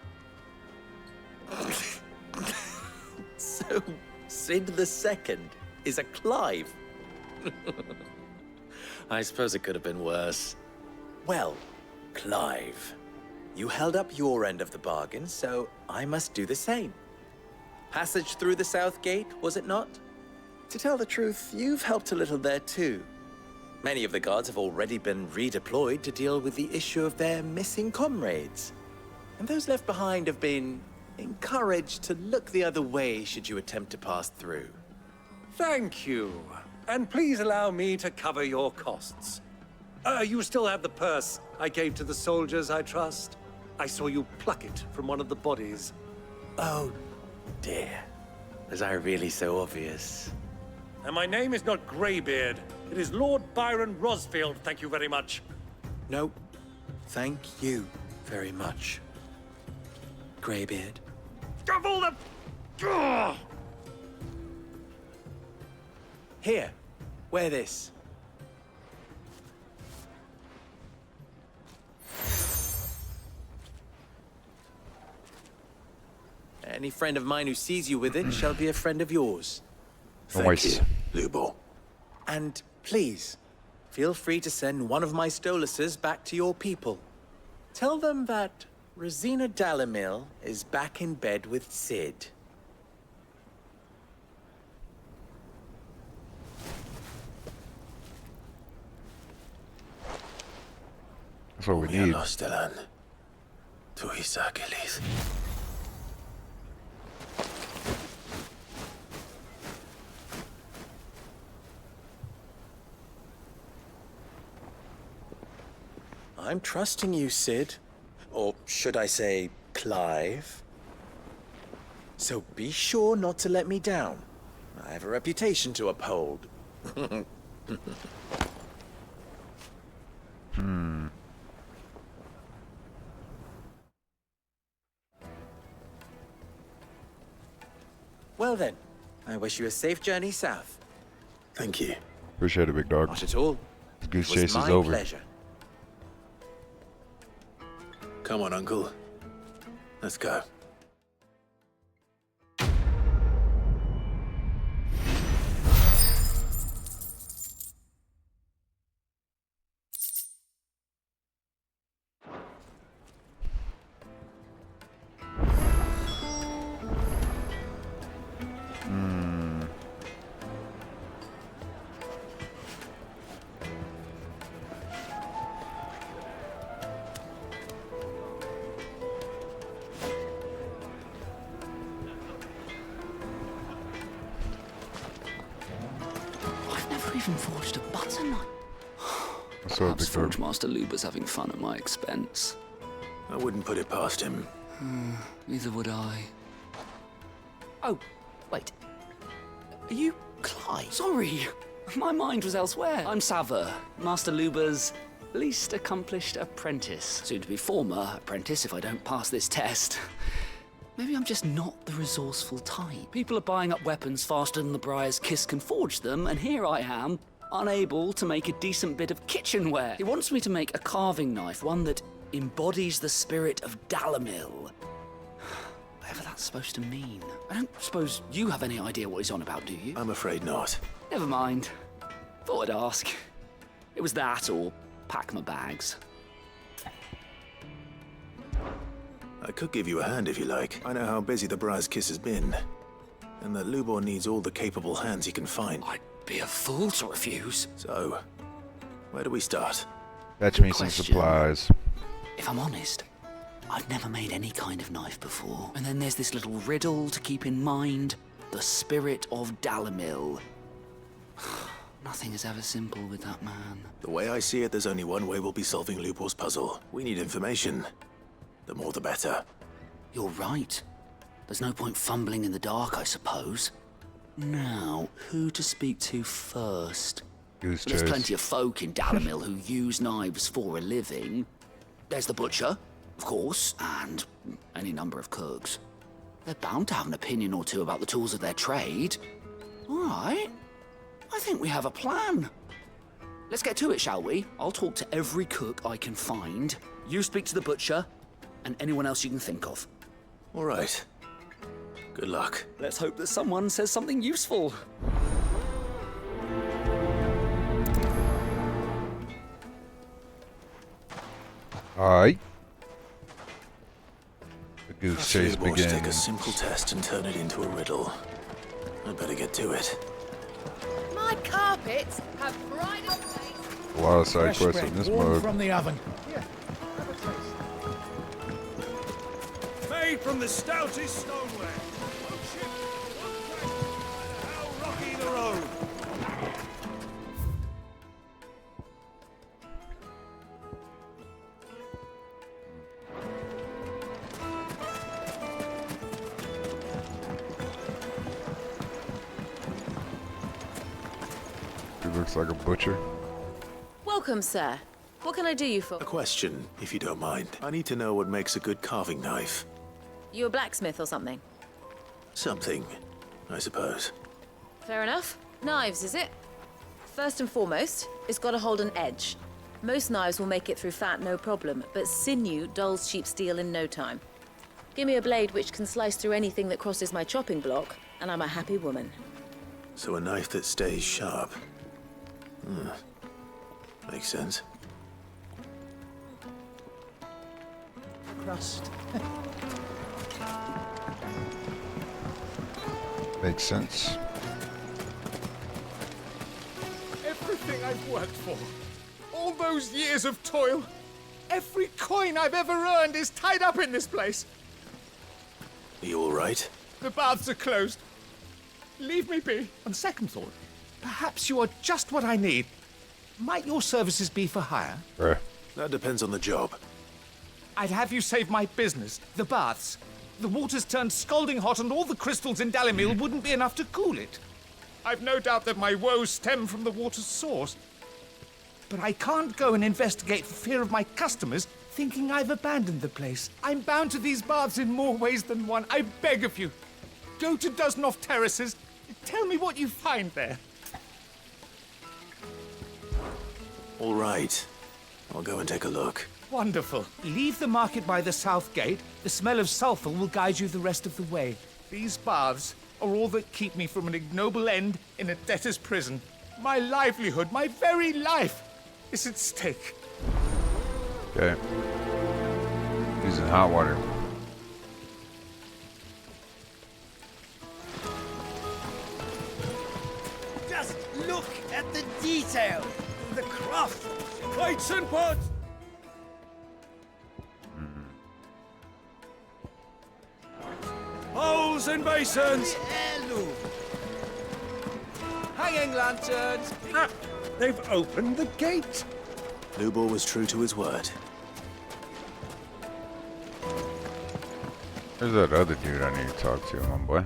Sid the Second is a Clive. I suppose it could have been worse. Well, Clive, you held up your end of the bargain, so I must do the same. Passage through the South Gate, was it not? To tell the truth, you've helped a little there too. Many of the guards have already been redeployed to deal with the issue of their missing comrades. And those left behind have been encouraged to look the other way should you attempt to pass through. Thank you. And please allow me to cover your costs. You still have the purse I gave to the soldiers, I trust? I saw you pluck it from one of the bodies. Oh, dear. Was I really so obvious? And my name is not Greybeard. It is Lord Byron Rosfield, thank you very much. No, thank you very much, Greybeard. Of all the... Ugh! Here, wear this. Any friend of mine who sees you with it shall be a friend of yours. Thank you, Lubor. And please, feel free to send one of my Stoluses back to your people. Tell them that Rosina Dalamil is back in bed with Sid. That's what we need. I'm trusting you, Sid. Or should I say, Clive? So be sure not to let me down. I have a reputation to uphold. Well then, I wish you a safe journey south. Thank you. Appreciate it, big dog. Not at all. The goose It was chase is my over. pleasure. Come on, Uncle. Let's go. Even forged a butter knife. Perhaps Forge Master Luber's having fun at my expense. I wouldn't put it past him. Neither would I. Oh, wait. Are you Clive? Sorry, my mind was elsewhere. I'm Sava, Master Luber's least accomplished apprentice. Soon to be former apprentice if I don't pass this test. Maybe I'm just not the resourceful type. People are buying up weapons faster than the Briar's Kiss can forge them, and here I am, unable to make a decent bit of kitchenware. He wants me to make a carving knife, one that embodies the spirit of Dalamil. Whatever that's supposed to mean. I don't suppose you have any idea what he's on about, do you? I'm afraid not. Never mind. Thought I'd ask. It was that, or pack my bags. I could give you a hand if you like. I know how busy the Briar's Kiss has been, and that Lubor needs all the capable hands he can find. I'd be a fool to refuse. So, where do we start? Fetch me some supplies. If I'm honest, I've never made any kind of knife before. And then there's this little riddle to keep in mind. The spirit of Dalamil. Nothing is ever simple with that man. The way I see it, there's only one way we'll be solving Lubor's puzzle. We need information. The more the better. You're right. There's no point fumbling in the dark, I suppose. Now, who to speak to first? Goose There's chase. plenty of folk in Dalamil who use knives for a living. There's the butcher, of course, and any number of cooks. They're bound to have an opinion or two about the tools of their trade. All right. I think we have a plan. Let's get to it, shall we? I'll talk to every cook I can find. You speak to the butcher, and anyone else you can think of. All right. Good luck. Let's hope that someone says something useful. Alright. The goose chase Take a begins. simple test and turn it into a riddle. I better get to it. My carpets have bridal place. A lot of side Fresh quests bread, in this warm mode. from the oven. Made from the stoutest stoneware. One ship, one question, no matter how rocky the road. He looks like a butcher. Welcome, sir. What can I do you for? A question, if you don't mind. I need to know what makes a good carving knife. You a blacksmith or something? Something, I suppose. Fair enough. Knives, is it? First and foremost, it's got to hold an edge. Most knives will make it through fat, no problem, but sinew dulls cheap steel in no time. Give me a blade which can slice through anything that crosses my chopping block, and I'm a happy woman. So a knife that stays sharp. Makes sense. Crust. Makes sense. Everything I've worked for, all those years of toil, every coin I've ever earned is tied up in this place. Are you all right? The baths are closed. Leave me be. On second thought, perhaps you are just what I need. Might your services be for hire? That depends on the job. I'd have you save my business, the baths. The water's turned scalding hot and all the crystals in Dalimil wouldn't be enough to cool it. I've no doubt that my woes stem from the water's source. But I can't go and investigate for fear of my customers thinking I've abandoned the place. I'm bound to these baths in more ways than one. I beg of you, go to Dusnoff Terraces. Tell me what you find there. All right. I'll go and take a look. Wonderful. Leave the market by the south gate. The smell of sulfur will guide you the rest of the way. These baths are all that keep me from an ignoble end in a debtor's prison. My livelihood, my very life, is at stake. Okay. Using hot water. Just look at the detail. The craft. Plates and pots. Bowls and basins. Heirloom. Hanging lanterns. Ah, they've opened the gate. Lubor was true to his word. There's that other dude I need to talk to, my boy.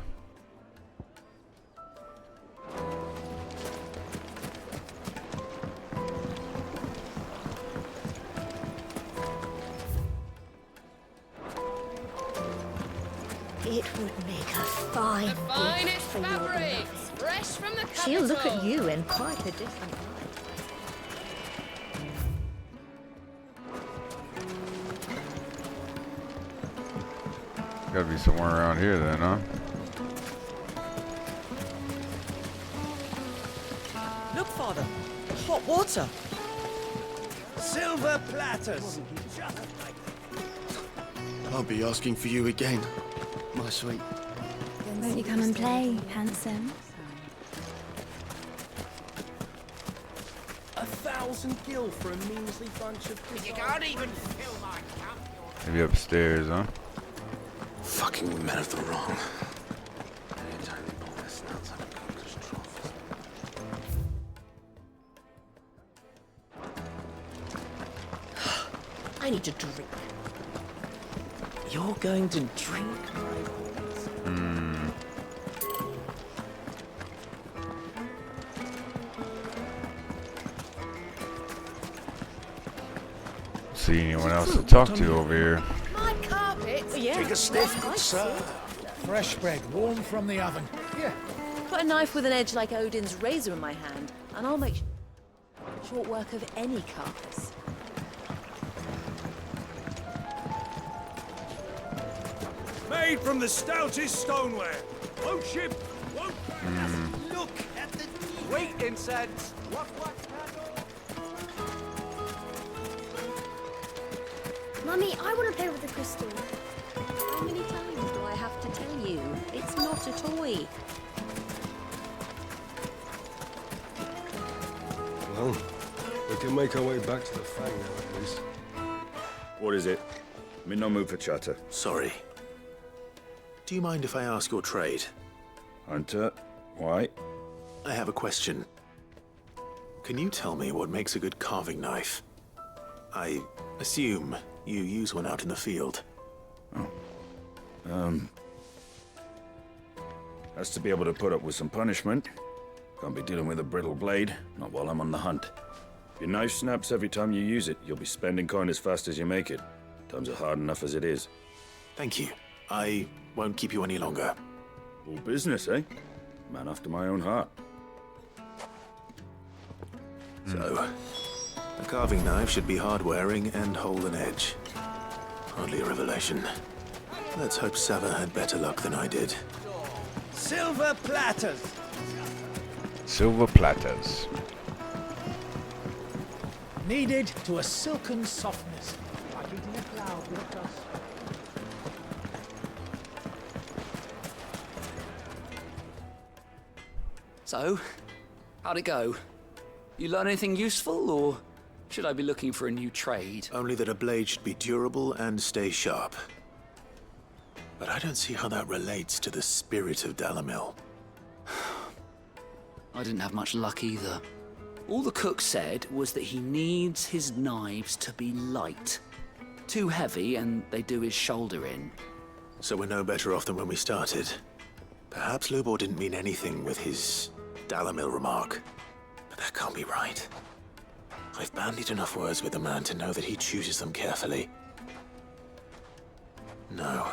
It would make a fine gift Finest for your fabric, beloved. fresh from the capital. She'll look at you in quite a different light. Gotta be somewhere around here then, huh? Look, Father. Hot water. Silver platters. Just like I'll be asking for you again, my sweet. Won't you come and play, handsome? 1,000 gil for a measly bunch of... You can't even fill my cup. Maybe upstairs, huh? Fucking men of the wrong. I need to drink. You're going to drink my Hmm. See anyone else to talk to over here? My carpets. Take a sniff, good sir. Fresh bread, warm from the oven. Yeah. Put a knife with an edge like Odin's razor in my hand, and I'll make short work of any carcass. Made from the stoutest stoneware. Won't ship, won't Look at the wait incense. What Mummy, I want to play with the crystal. How many times do I have to tell you? It's not a toy. Well, we can make our way back to the Fang now, at least. What is it? I'm in no mood for chatter. Sorry. Do you mind if I ask your trade? Hunter, why? I have a question. Can you tell me what makes a good carving knife? I assume you use one out in the field. Has to be able to put up with some punishment. Can't be dealing with a brittle blade, not while I'm on the hunt. If your knife snaps every time you use it, you'll be spending coin as fast as you make it. Times are hard enough as it is. Thank you. I won't keep you any longer. All business, eh? Man after my own heart. So, a carving knife should be hard-wearing and hold an edge. Hardly a revelation. Let's hope Sava had better luck than I did. Silver platters. Silver platters. Kneaded to a silken softness, like eating a cloud with dust. So, how'd it go? You learn anything useful, or should I be looking for a new trade? Only that a blade should be durable and stay sharp. But I don't see how that relates to the spirit of Dalamil. I didn't have much luck either. All the cook said was that he needs his knives to be light. Too heavy and they do his shoulder in. So we're no better off than when we started. Perhaps Lubor didn't mean anything with his Dalamil remark. But that can't be right. I've bandied enough words with the man to know that he chooses them carefully. No.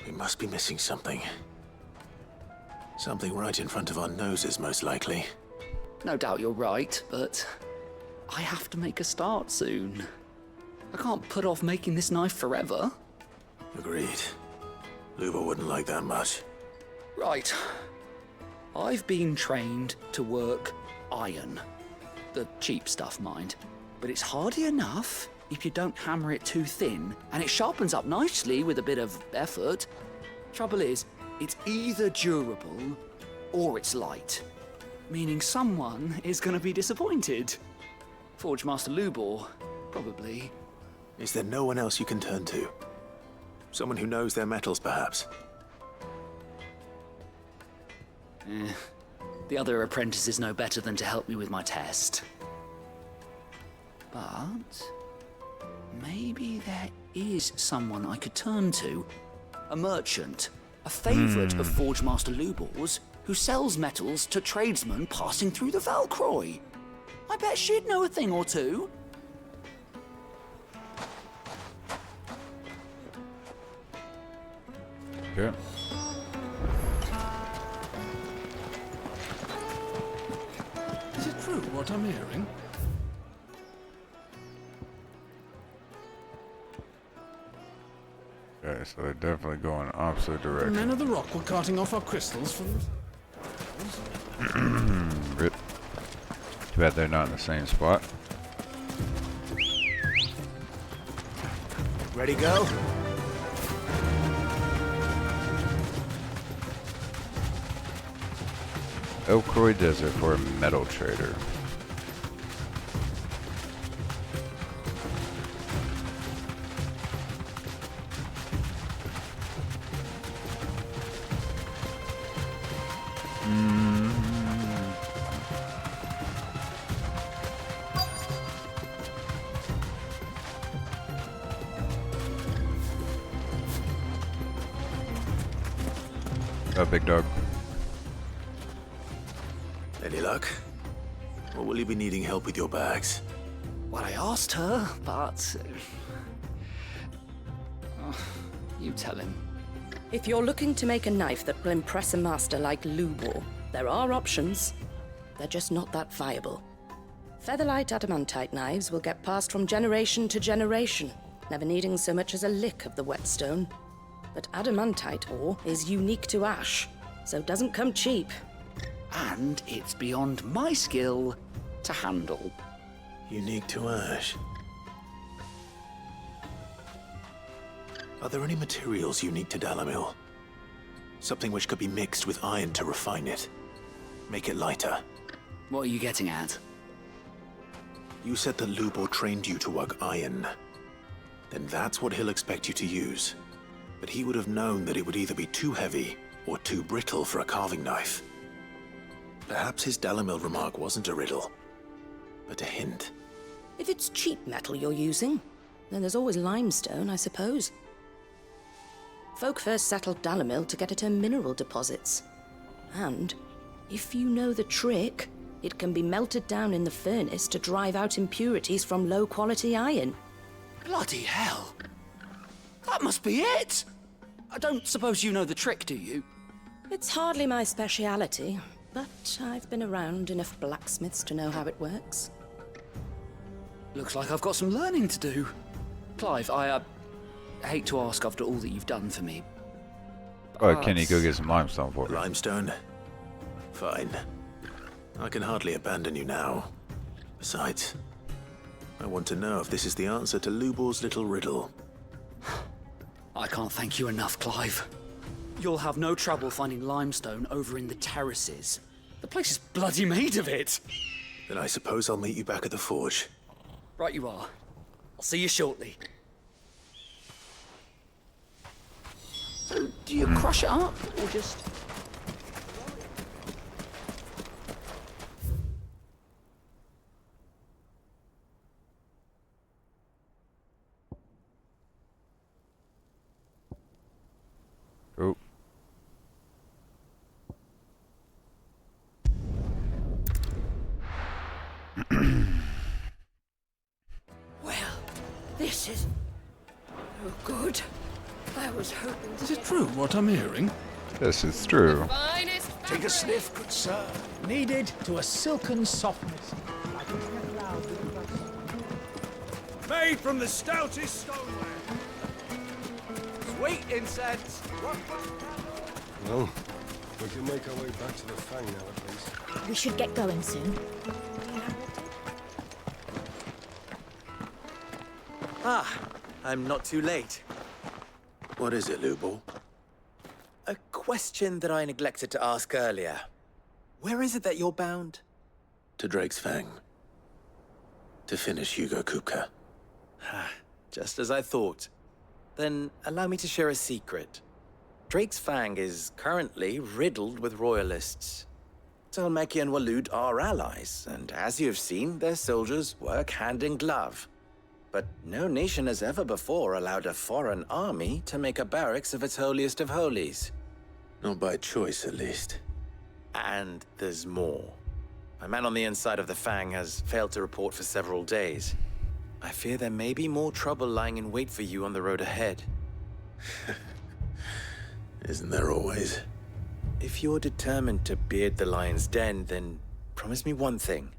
We must be missing something. Something right in front of our noses, most likely. No doubt you're right, but I have to make a start soon. I can't put off making this knife forever. Agreed. Lubor wouldn't like that much. Right. I've been trained to work iron. The cheap stuff, mind. But it's hardy enough if you don't hammer it too thin, and it sharpens up nicely with a bit of effort. Trouble is, it's either durable or it's light. Meaning someone is going to be disappointed. Forge Master Lubor, probably. Is there no one else you can turn to? Someone who knows their metals, perhaps? The other apprentices know better than to help me with my test. But maybe there is someone I could turn to. A merchant, a favourite of Forge Master Lubor's, who sells metals to tradesmen passing through the Valcroy. I bet she'd know a thing or two. Okay. Is it true what I'm hearing? Okay, so they're definitely going opposite The direction. men of the rock were carting off our crystals from... Rip. Too bad they're not in the same spot. Ready, go? Elcroy Desert for a metal trader. Big dog. Any luck? Or will you be needing help with your bags? Well, I asked her, but... you tell him. If you're looking to make a knife that will impress a master like Lubor, there are options. They're just not that viable. Featherlight adamantite knives will get passed from generation to generation, never needing so much as a lick of the whetstone. But adamantite ore is unique to ash, so doesn't come cheap. And it's beyond my skill to handle. Unique to ash. Are there any materials unique to Dalamil? Something which could be mixed with iron to refine it. Make it lighter. What are you getting at? You said that Lubor trained you to work iron. Then that's what he'll expect you to use. But he would have known that it would either be too heavy or too brittle for a carving knife. Perhaps his Dalamil remark wasn't a riddle, but a hint. If it's cheap metal you're using, then there's always limestone, I suppose. Folk first settled Dalamil to get at her mineral deposits. And, if you know the trick, it can be melted down in the furnace to drive out impurities from low-quality iron. Bloody hell! That must be it! I don't suppose you know the trick, do you? It's hardly my speciality, but I've been around enough blacksmiths to know how it works. Looks like I've got some learning to do. Clive, I hate to ask after all that you've done for me. Oh, can you go get some limestone for me? Limestone? Fine. I can hardly abandon you now. Besides, I want to know if this is the answer to Lubor's little riddle. I can't thank you enough, Clive. You'll have no trouble finding limestone over in the terraces. The place is bloody made of it. Then I suppose I'll meet you back at the forge. Right you are. I'll see you shortly. So, do you crush it up, or just... Oh. Well, this is no good. I was hoping to... Is it true what I'm hearing? Yes, it's true. Take a sniff, good sir. Needed to a silken softness. Like in a cloud with a Made from the stoutest stoneware. Sweet incense. Well, we can make our way back to the Fang now, at least. We should get going soon. Ah, I'm not too late. What is it, Lubor? A question that I neglected to ask earlier. Where is it that you're bound? To Drake's Fang. To finish Hugo Kupka. Just as I thought. Then allow me to share a secret. Drake's Fang is currently riddled with royalists. Talmeki and Waloed are allies, and as you have seen, their soldiers work hand in glove. But no nation has ever before allowed a foreign army to make a barracks of its holiest of holies. Not by choice, at least. And there's more. My man on the inside of the Fang has failed to report for several days. I fear there may be more trouble lying in wait for you on the road ahead. Isn't there always? If you're determined to beard the lion's den, then promise me one thing.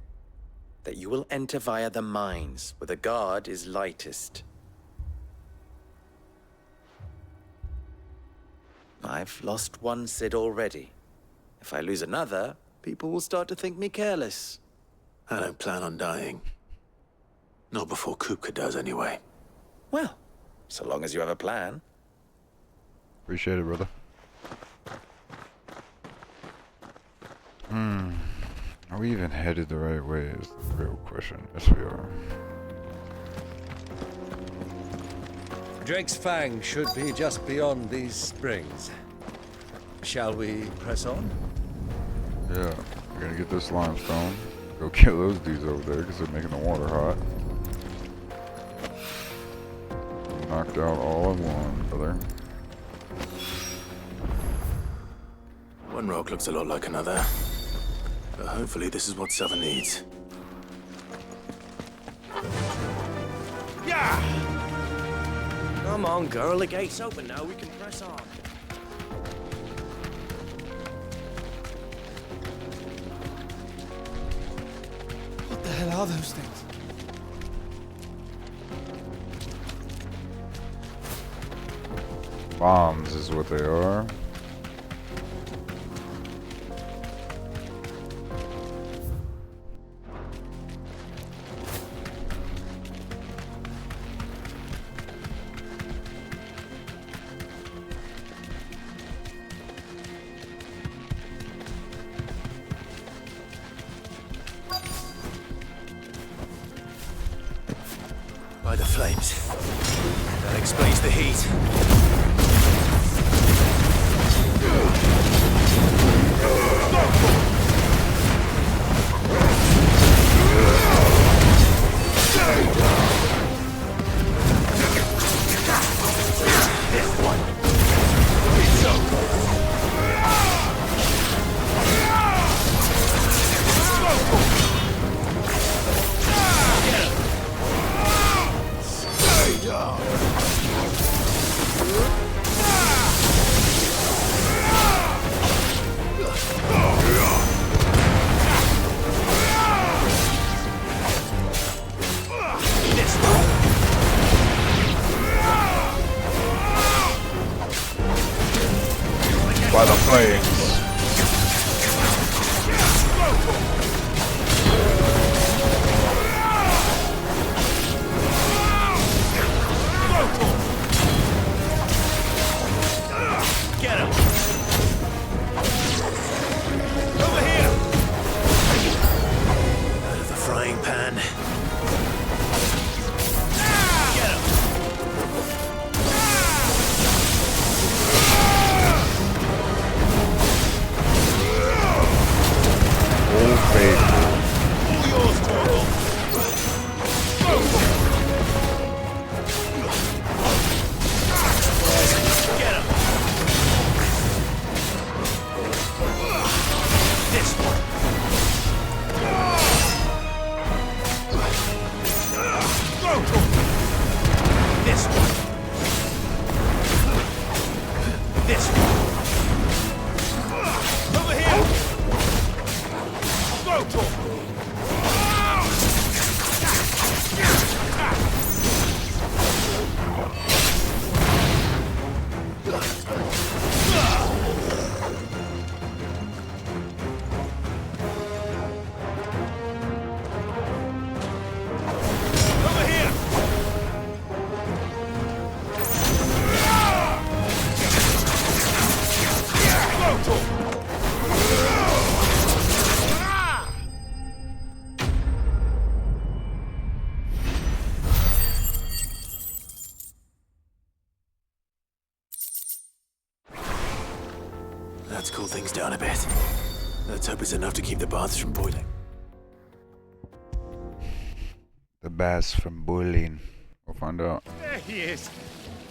That you will enter via the mines, where the guard is lightest. I've lost one Cid already. If I lose another, people will start to think me careless. I don't plan on dying. Not before Kupka does, anyway. Well, so long as you have a plan. Appreciate it, brother. Are we even headed the right way is the real question. Yes, we are. Drake's Fang should be just beyond these springs. Shall we press on? Yeah, we're gonna get this limestone. Go kill those dudes over there because they're making the water hot. Knocked out all in one, brother. One rock looks a lot like another. But hopefully this is what Southern needs. Yeah! Come on, girl. The gate's open now. We can press on. What the hell are those things? Bombs is what they are. By the flames. That explains the heat. By the flames. Get him! Over here! Out of the frying pan. Get him! Old faithful. All yours, Torgal. Get him! This one. This one. This one. Over here. Go, Torgal. Over here. Go, Torgal. Let's cool things down a bit. Let's hope it's enough to keep the baths from boiling. The bass from boiling. We'll find out. There he is.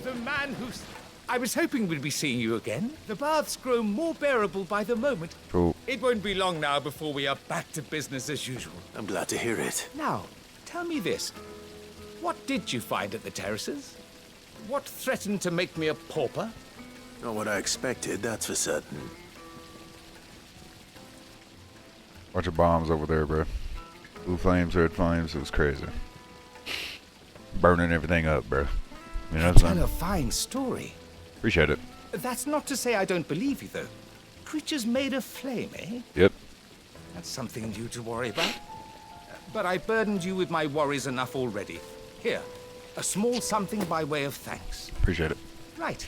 The man who's... I was hoping we'd be seeing you again. The baths grow more bearable by the moment. Cool. It won't be long now before we are back to business as usual. I'm glad to hear it. Now, tell me this. What did you find at the terraces? What threatened to make me a pauper? Not what I expected, that's for certain. Bunch of bombs over there, bro. Blue flames, red flames. It was crazy. Burning everything up, bro. You know what I'm Tell saying? a fine story. Appreciate it. That's not to say I don't believe you, though. Creatures made of flame, eh? Yep. That's something new to worry about. But I burdened you with my worries enough already. Here, a small something by way of thanks. Appreciate it. Right.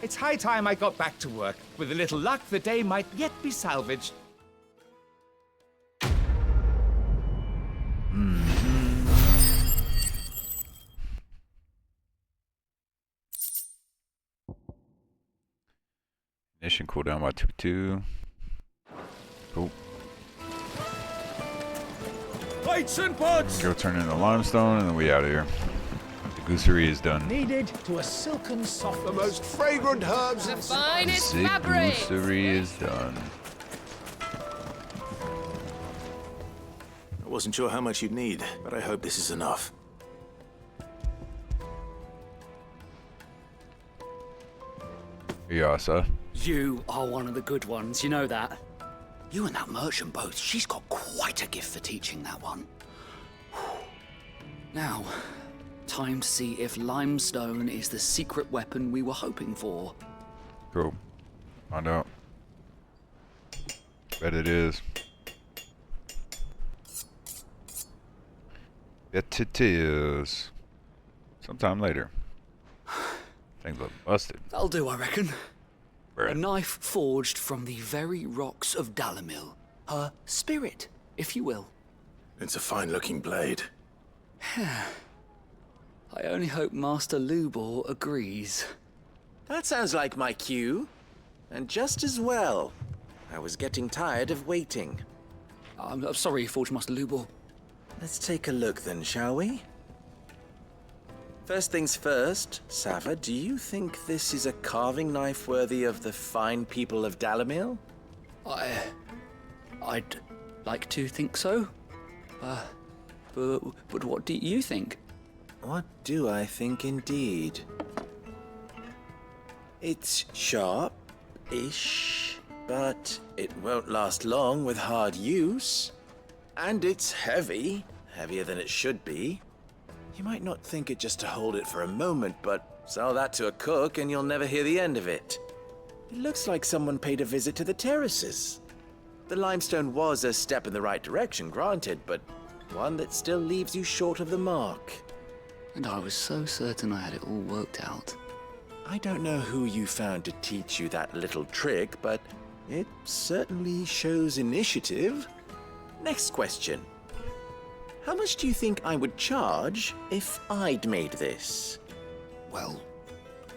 It's high time I got back to work. With a little luck, the day might yet be salvaged. Ignition cooldown by 2-2. Cool. Lights and pods! Go turn into limestone and then we out of here. The goosery is done. Needed to a silken soft. The most fragrant herbs in Finest The fabric. goosery is done. I wasn't sure how much you'd need, but I hope this is enough. Here you are, sir. You are one of the good ones, you know that. You and that merchant both, she's got quite a gift for teaching that one. Now, Time to see if limestone is the secret weapon we were hoping for. Cool. Find out. Bet it is. Bet it is. Sometime later. Things look busted. That'll do, I reckon. Right. A knife forged from the very rocks of Dalimil. Her spirit, if you will. It's a fine-looking blade. I only hope Master Lubor agrees. That sounds like my cue. And just as well. I was getting tired of waiting. I'm sorry, Forge Master Lubor. Let's take a look then, shall we? First things first, Sava, do you think this is a carving knife worthy of the fine people of Dalimil? I'd like to think so. But what do you think? What do I think indeed? It's sharp-ish, but it won't last long with hard use. And it's heavy, heavier than it should be. You might not think it just to hold it for a moment, but sell that to a cook and you'll never hear the end of it. It looks like someone paid a visit to the terraces. The limestone was a step in the right direction, granted, but one that still leaves you short of the mark. And I was so certain I had it all worked out. I don't know who you found to teach you that little trick, but it certainly shows initiative. Next question. How much do you think I would charge if I'd made this? Well,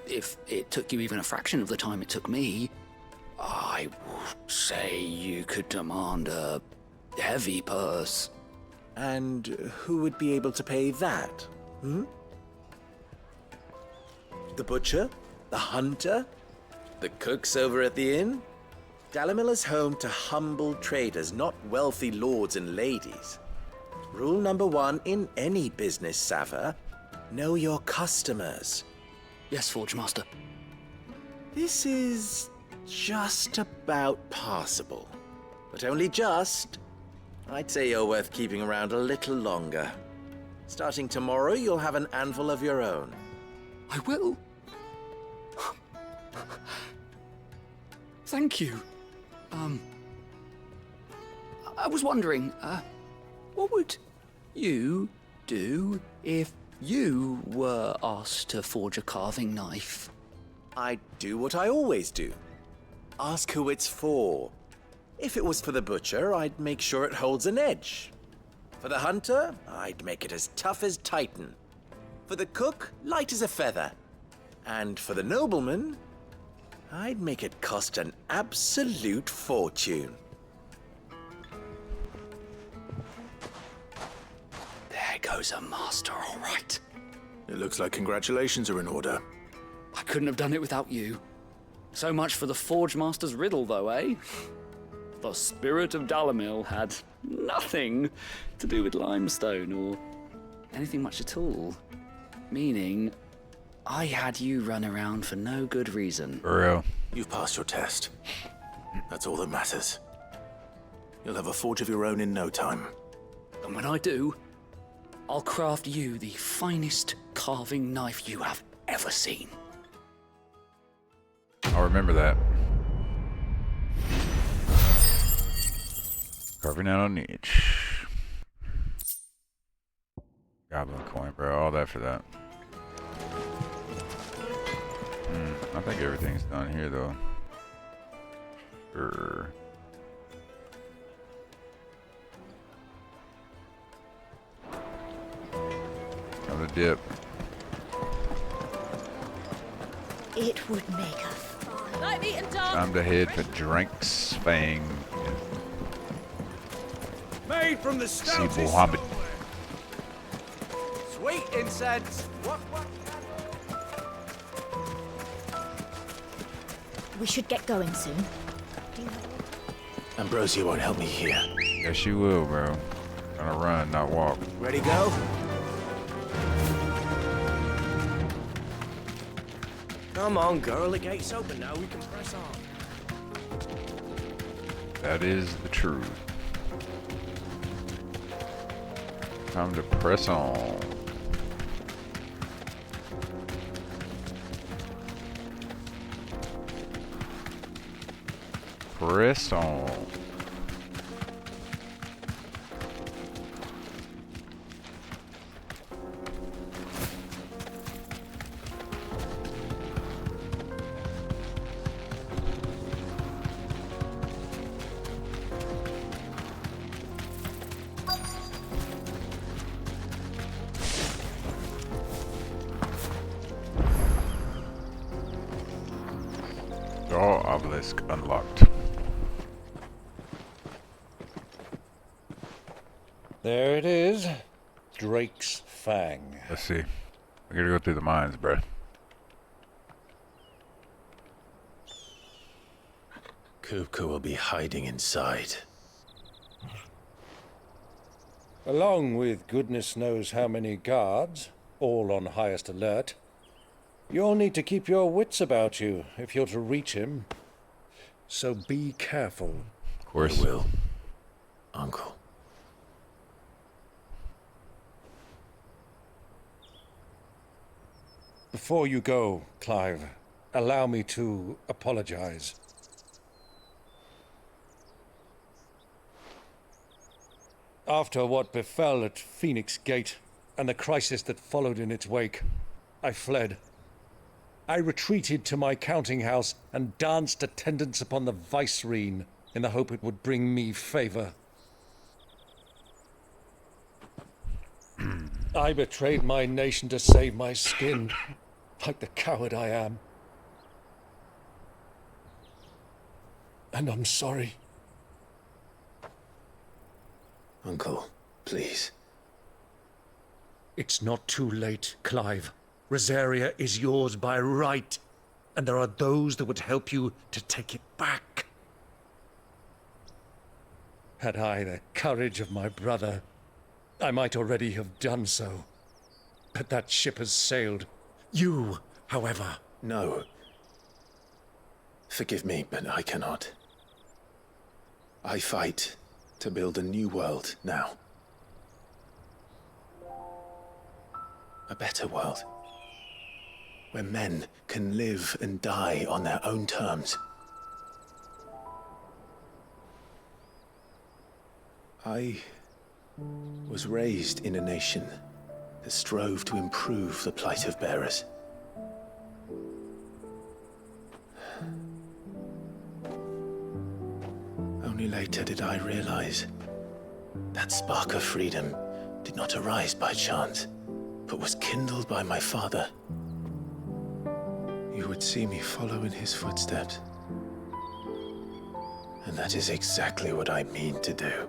if it took you even a fraction of the time it took me, I would say you could demand a heavy purse. And who would be able to pay that? The butcher? The hunter? The cooks over at the inn? Dalimil is home to humble traders, not wealthy lords and ladies. Rule number 1 in any business, Sava, know your customers. Yes, Forge Master. This is just about passable. But only just. I'd say you're worth keeping around a little longer. Starting tomorrow, you'll have an anvil of your own. I will. Thank you. I was wondering, what would you do if you were asked to forge a carving knife? I'd do what I always do. Ask who it's for. If it was for the butcher, I'd make sure it holds an edge. For the hunter, I'd make it as tough as Titan. For the cook, light as a feather. And for the nobleman, I'd make it cost an absolute fortune. There goes a master, all right. It looks like congratulations are in order. I couldn't have done it without you. So much for the Forge Master's riddle, though, eh? The spirit of Dalimil had nothing to do with limestone or anything much at all. Meaning, I had you run around for no good reason. For real. You've passed your test. That's all that matters. You'll have a forge of your own in no time. And when I do, I'll craft you the finest carving knife you have ever seen. I'll remember that. Carving out a niche. Goblin coin, bro. All that for that. I think everything's done here, though. Sure. Time to dip. It would make a fine. I've eaten dog. Time to head for Ffxvi. Made from the See stoutest Mohammed. sweet incense. What? We should get going soon. Ambrosia won't help me here. Yes, she will, bro. Gonna run, not walk. Ready, go? Come on, girl. The gate's open now. We can press on. That is the truth. Time to press on. Bristle. Oh, obelisk unlocked. There it is. Drake's Fang. Let's see. We gotta go through the mines, bro. Kupka will be hiding inside. Along with goodness knows how many guards, all on highest alert. You'll need to keep your wits about you if you're to reach him. So be careful. Of course. I will, Uncle. Before you go, Clive, allow me to apologize. After what befell at Phoenix Gate and the crisis that followed in its wake, I fled. I retreated to my counting house and danced attendance upon the vicereine in the hope it would bring me favor. I betrayed my nation to save my skin, like the coward I am. And I'm sorry. Uncle, please. It's not too late, Clive. Rosaria is yours by right, and there are those that would help you to take it back. Had I the courage of my brother, I might already have done so. But that ship has sailed. You, however... No. Forgive me, but I cannot. I fight to build a new world now. A better world. Where men can live and die on their own terms. I was raised in a nation that strove to improve the plight of bearers. Only later did I realize that spark of freedom did not arise by chance, but was kindled by my father. You would see me follow in his footsteps. And that is exactly what I mean to do.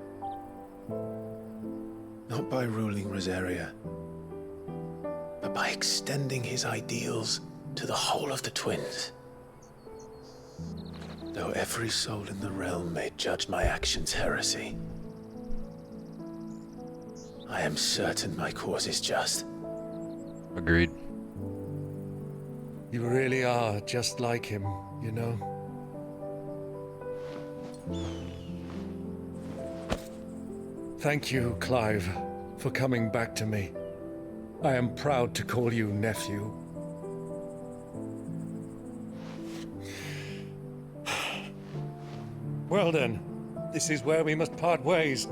Not by ruling Rosaria, but by extending his ideals to the whole of the twins. Though every soul in the realm may judge my actions heresy, I am certain my cause is just. Agreed. You really are just like him, you know? Thank you, Clive, for coming back to me. I am proud to call you nephew. Well then, this is where we must part ways.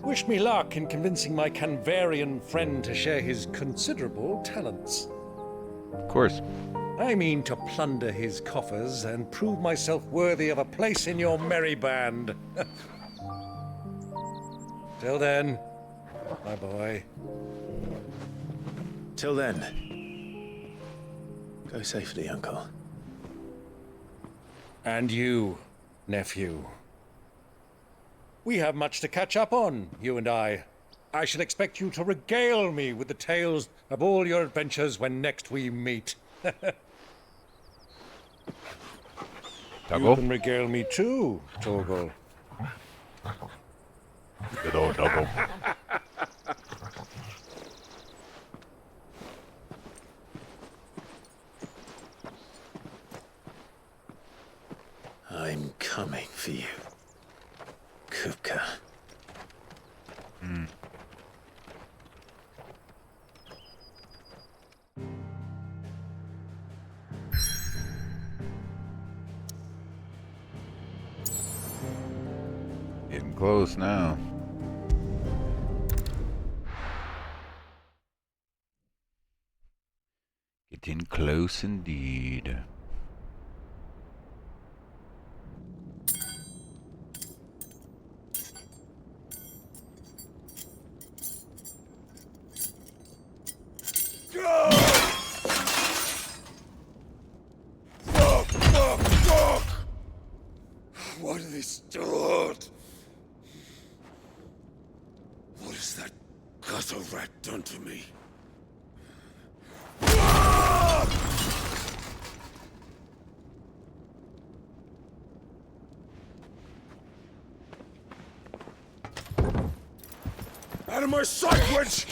Wish me luck in convincing my Canvarian friend to share his considerable talents. Of course. I mean to plunder his coffers and prove myself worthy of a place in your merry band. Till then, my boy. Till then, go safely, Uncle. And you, nephew. We have much to catch up on, you and I. I shall expect you to regale me with the tales of all your adventures when next we meet. You can regale me too, Torgal. Good old double. I'm coming for you, Kupka. close now. Getting close indeed. Fuck! Why do they start? What has that gutter rat done to me? Out of my sight, witch!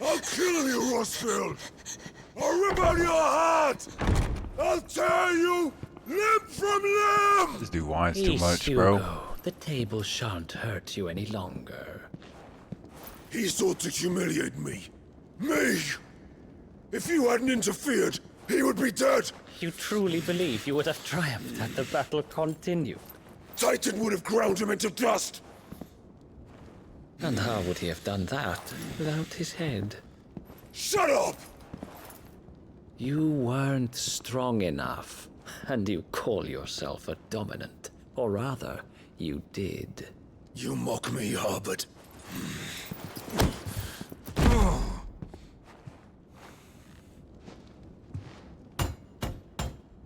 I'll kill you, Rossfield! I'll rip out your heart! I'll tear you limb from limb! This dude whines too Peace, much, Hugo. bro. The table shan't hurt you any longer. He sought to humiliate me. Me! If you hadn't interfered, he would be dead! You truly believe you would have triumphed had the battle continued? Titan would have ground him into dust! And how would he have done that without his head? Shut up! You weren't strong enough, and you call yourself a dominant. Or rather, you did. You mock me, Harbert.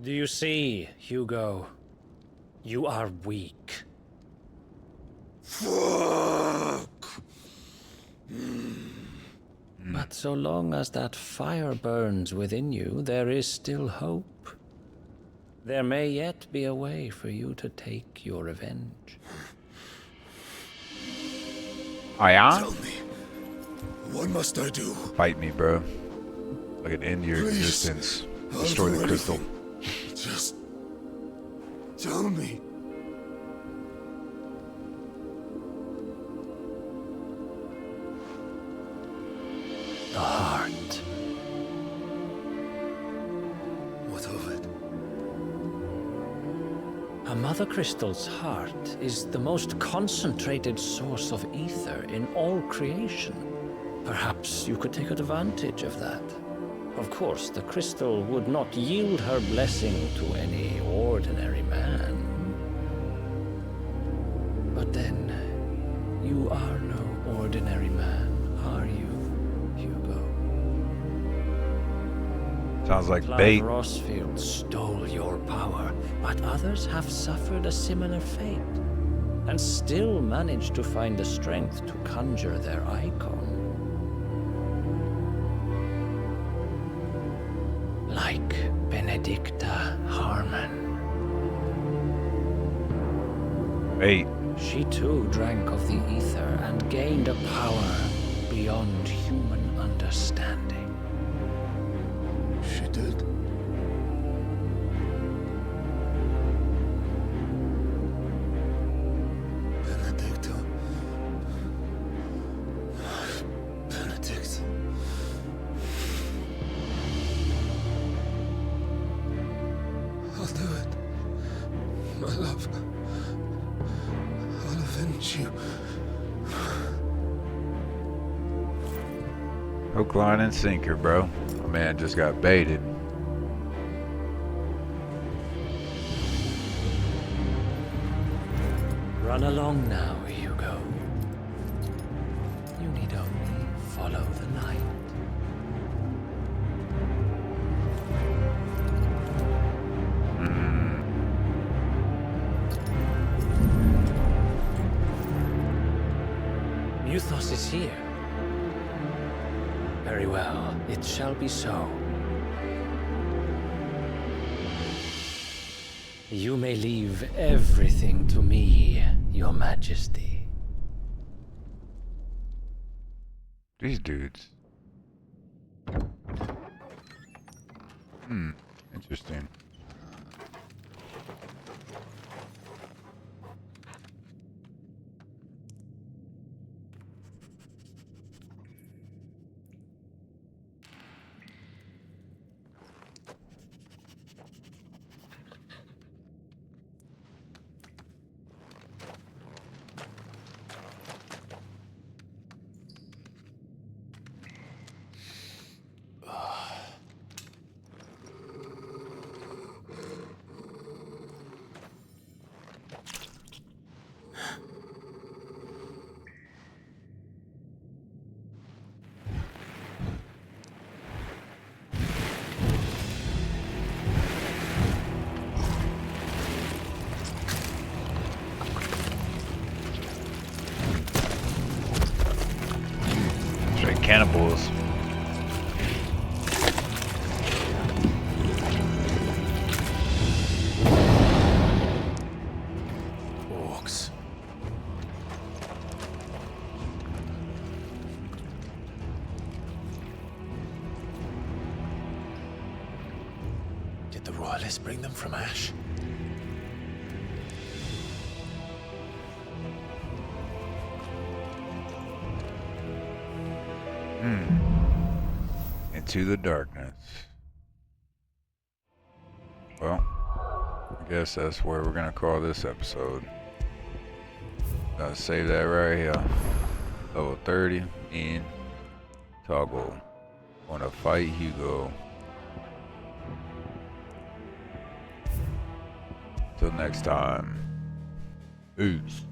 Do you see, Hugo? You are weak. Fuck! But so long as that fire burns within you, there is still hope. There may yet be a way for you to take your revenge. Tell me, what must I do? Fight me, bro. I can end your Please. existence. I'll Destroy do the crystal. anything. Just tell me. The heart. What of it? A mother crystal's heart is the most concentrated source of ether in all creation. Perhaps you could take advantage of that. Of course, the crystal would not yield her blessing to any ordinary man. But then, you are no ordinary man, are you, Hugo? Sounds like Clive bait. Rossfield stole your power, but others have suffered a similar fate, and still managed to find the strength to conjure their icon. Like Benedicta Harmon. Bait. She too drank of the ether and gained a power beyond human understanding. She did. Benedicta. Benedict. I'll do it. My love. I'll avenge you. Hook, line, and sinker, bro. My man just got baited. Run along now, Hugo. You need only follow the light. Muthos is here. Very well, it shall be so. You may leave everything to me, Your Majesty. These dudes. Interesting. cannibals. Orcs. Did the royalists bring them from Ash? Into the darkness. Well, I guess that's where we're gonna call this episode. Gotta save that right here. Level 30 in Toggle. Wanna fight Hugo. Till next time. Peace.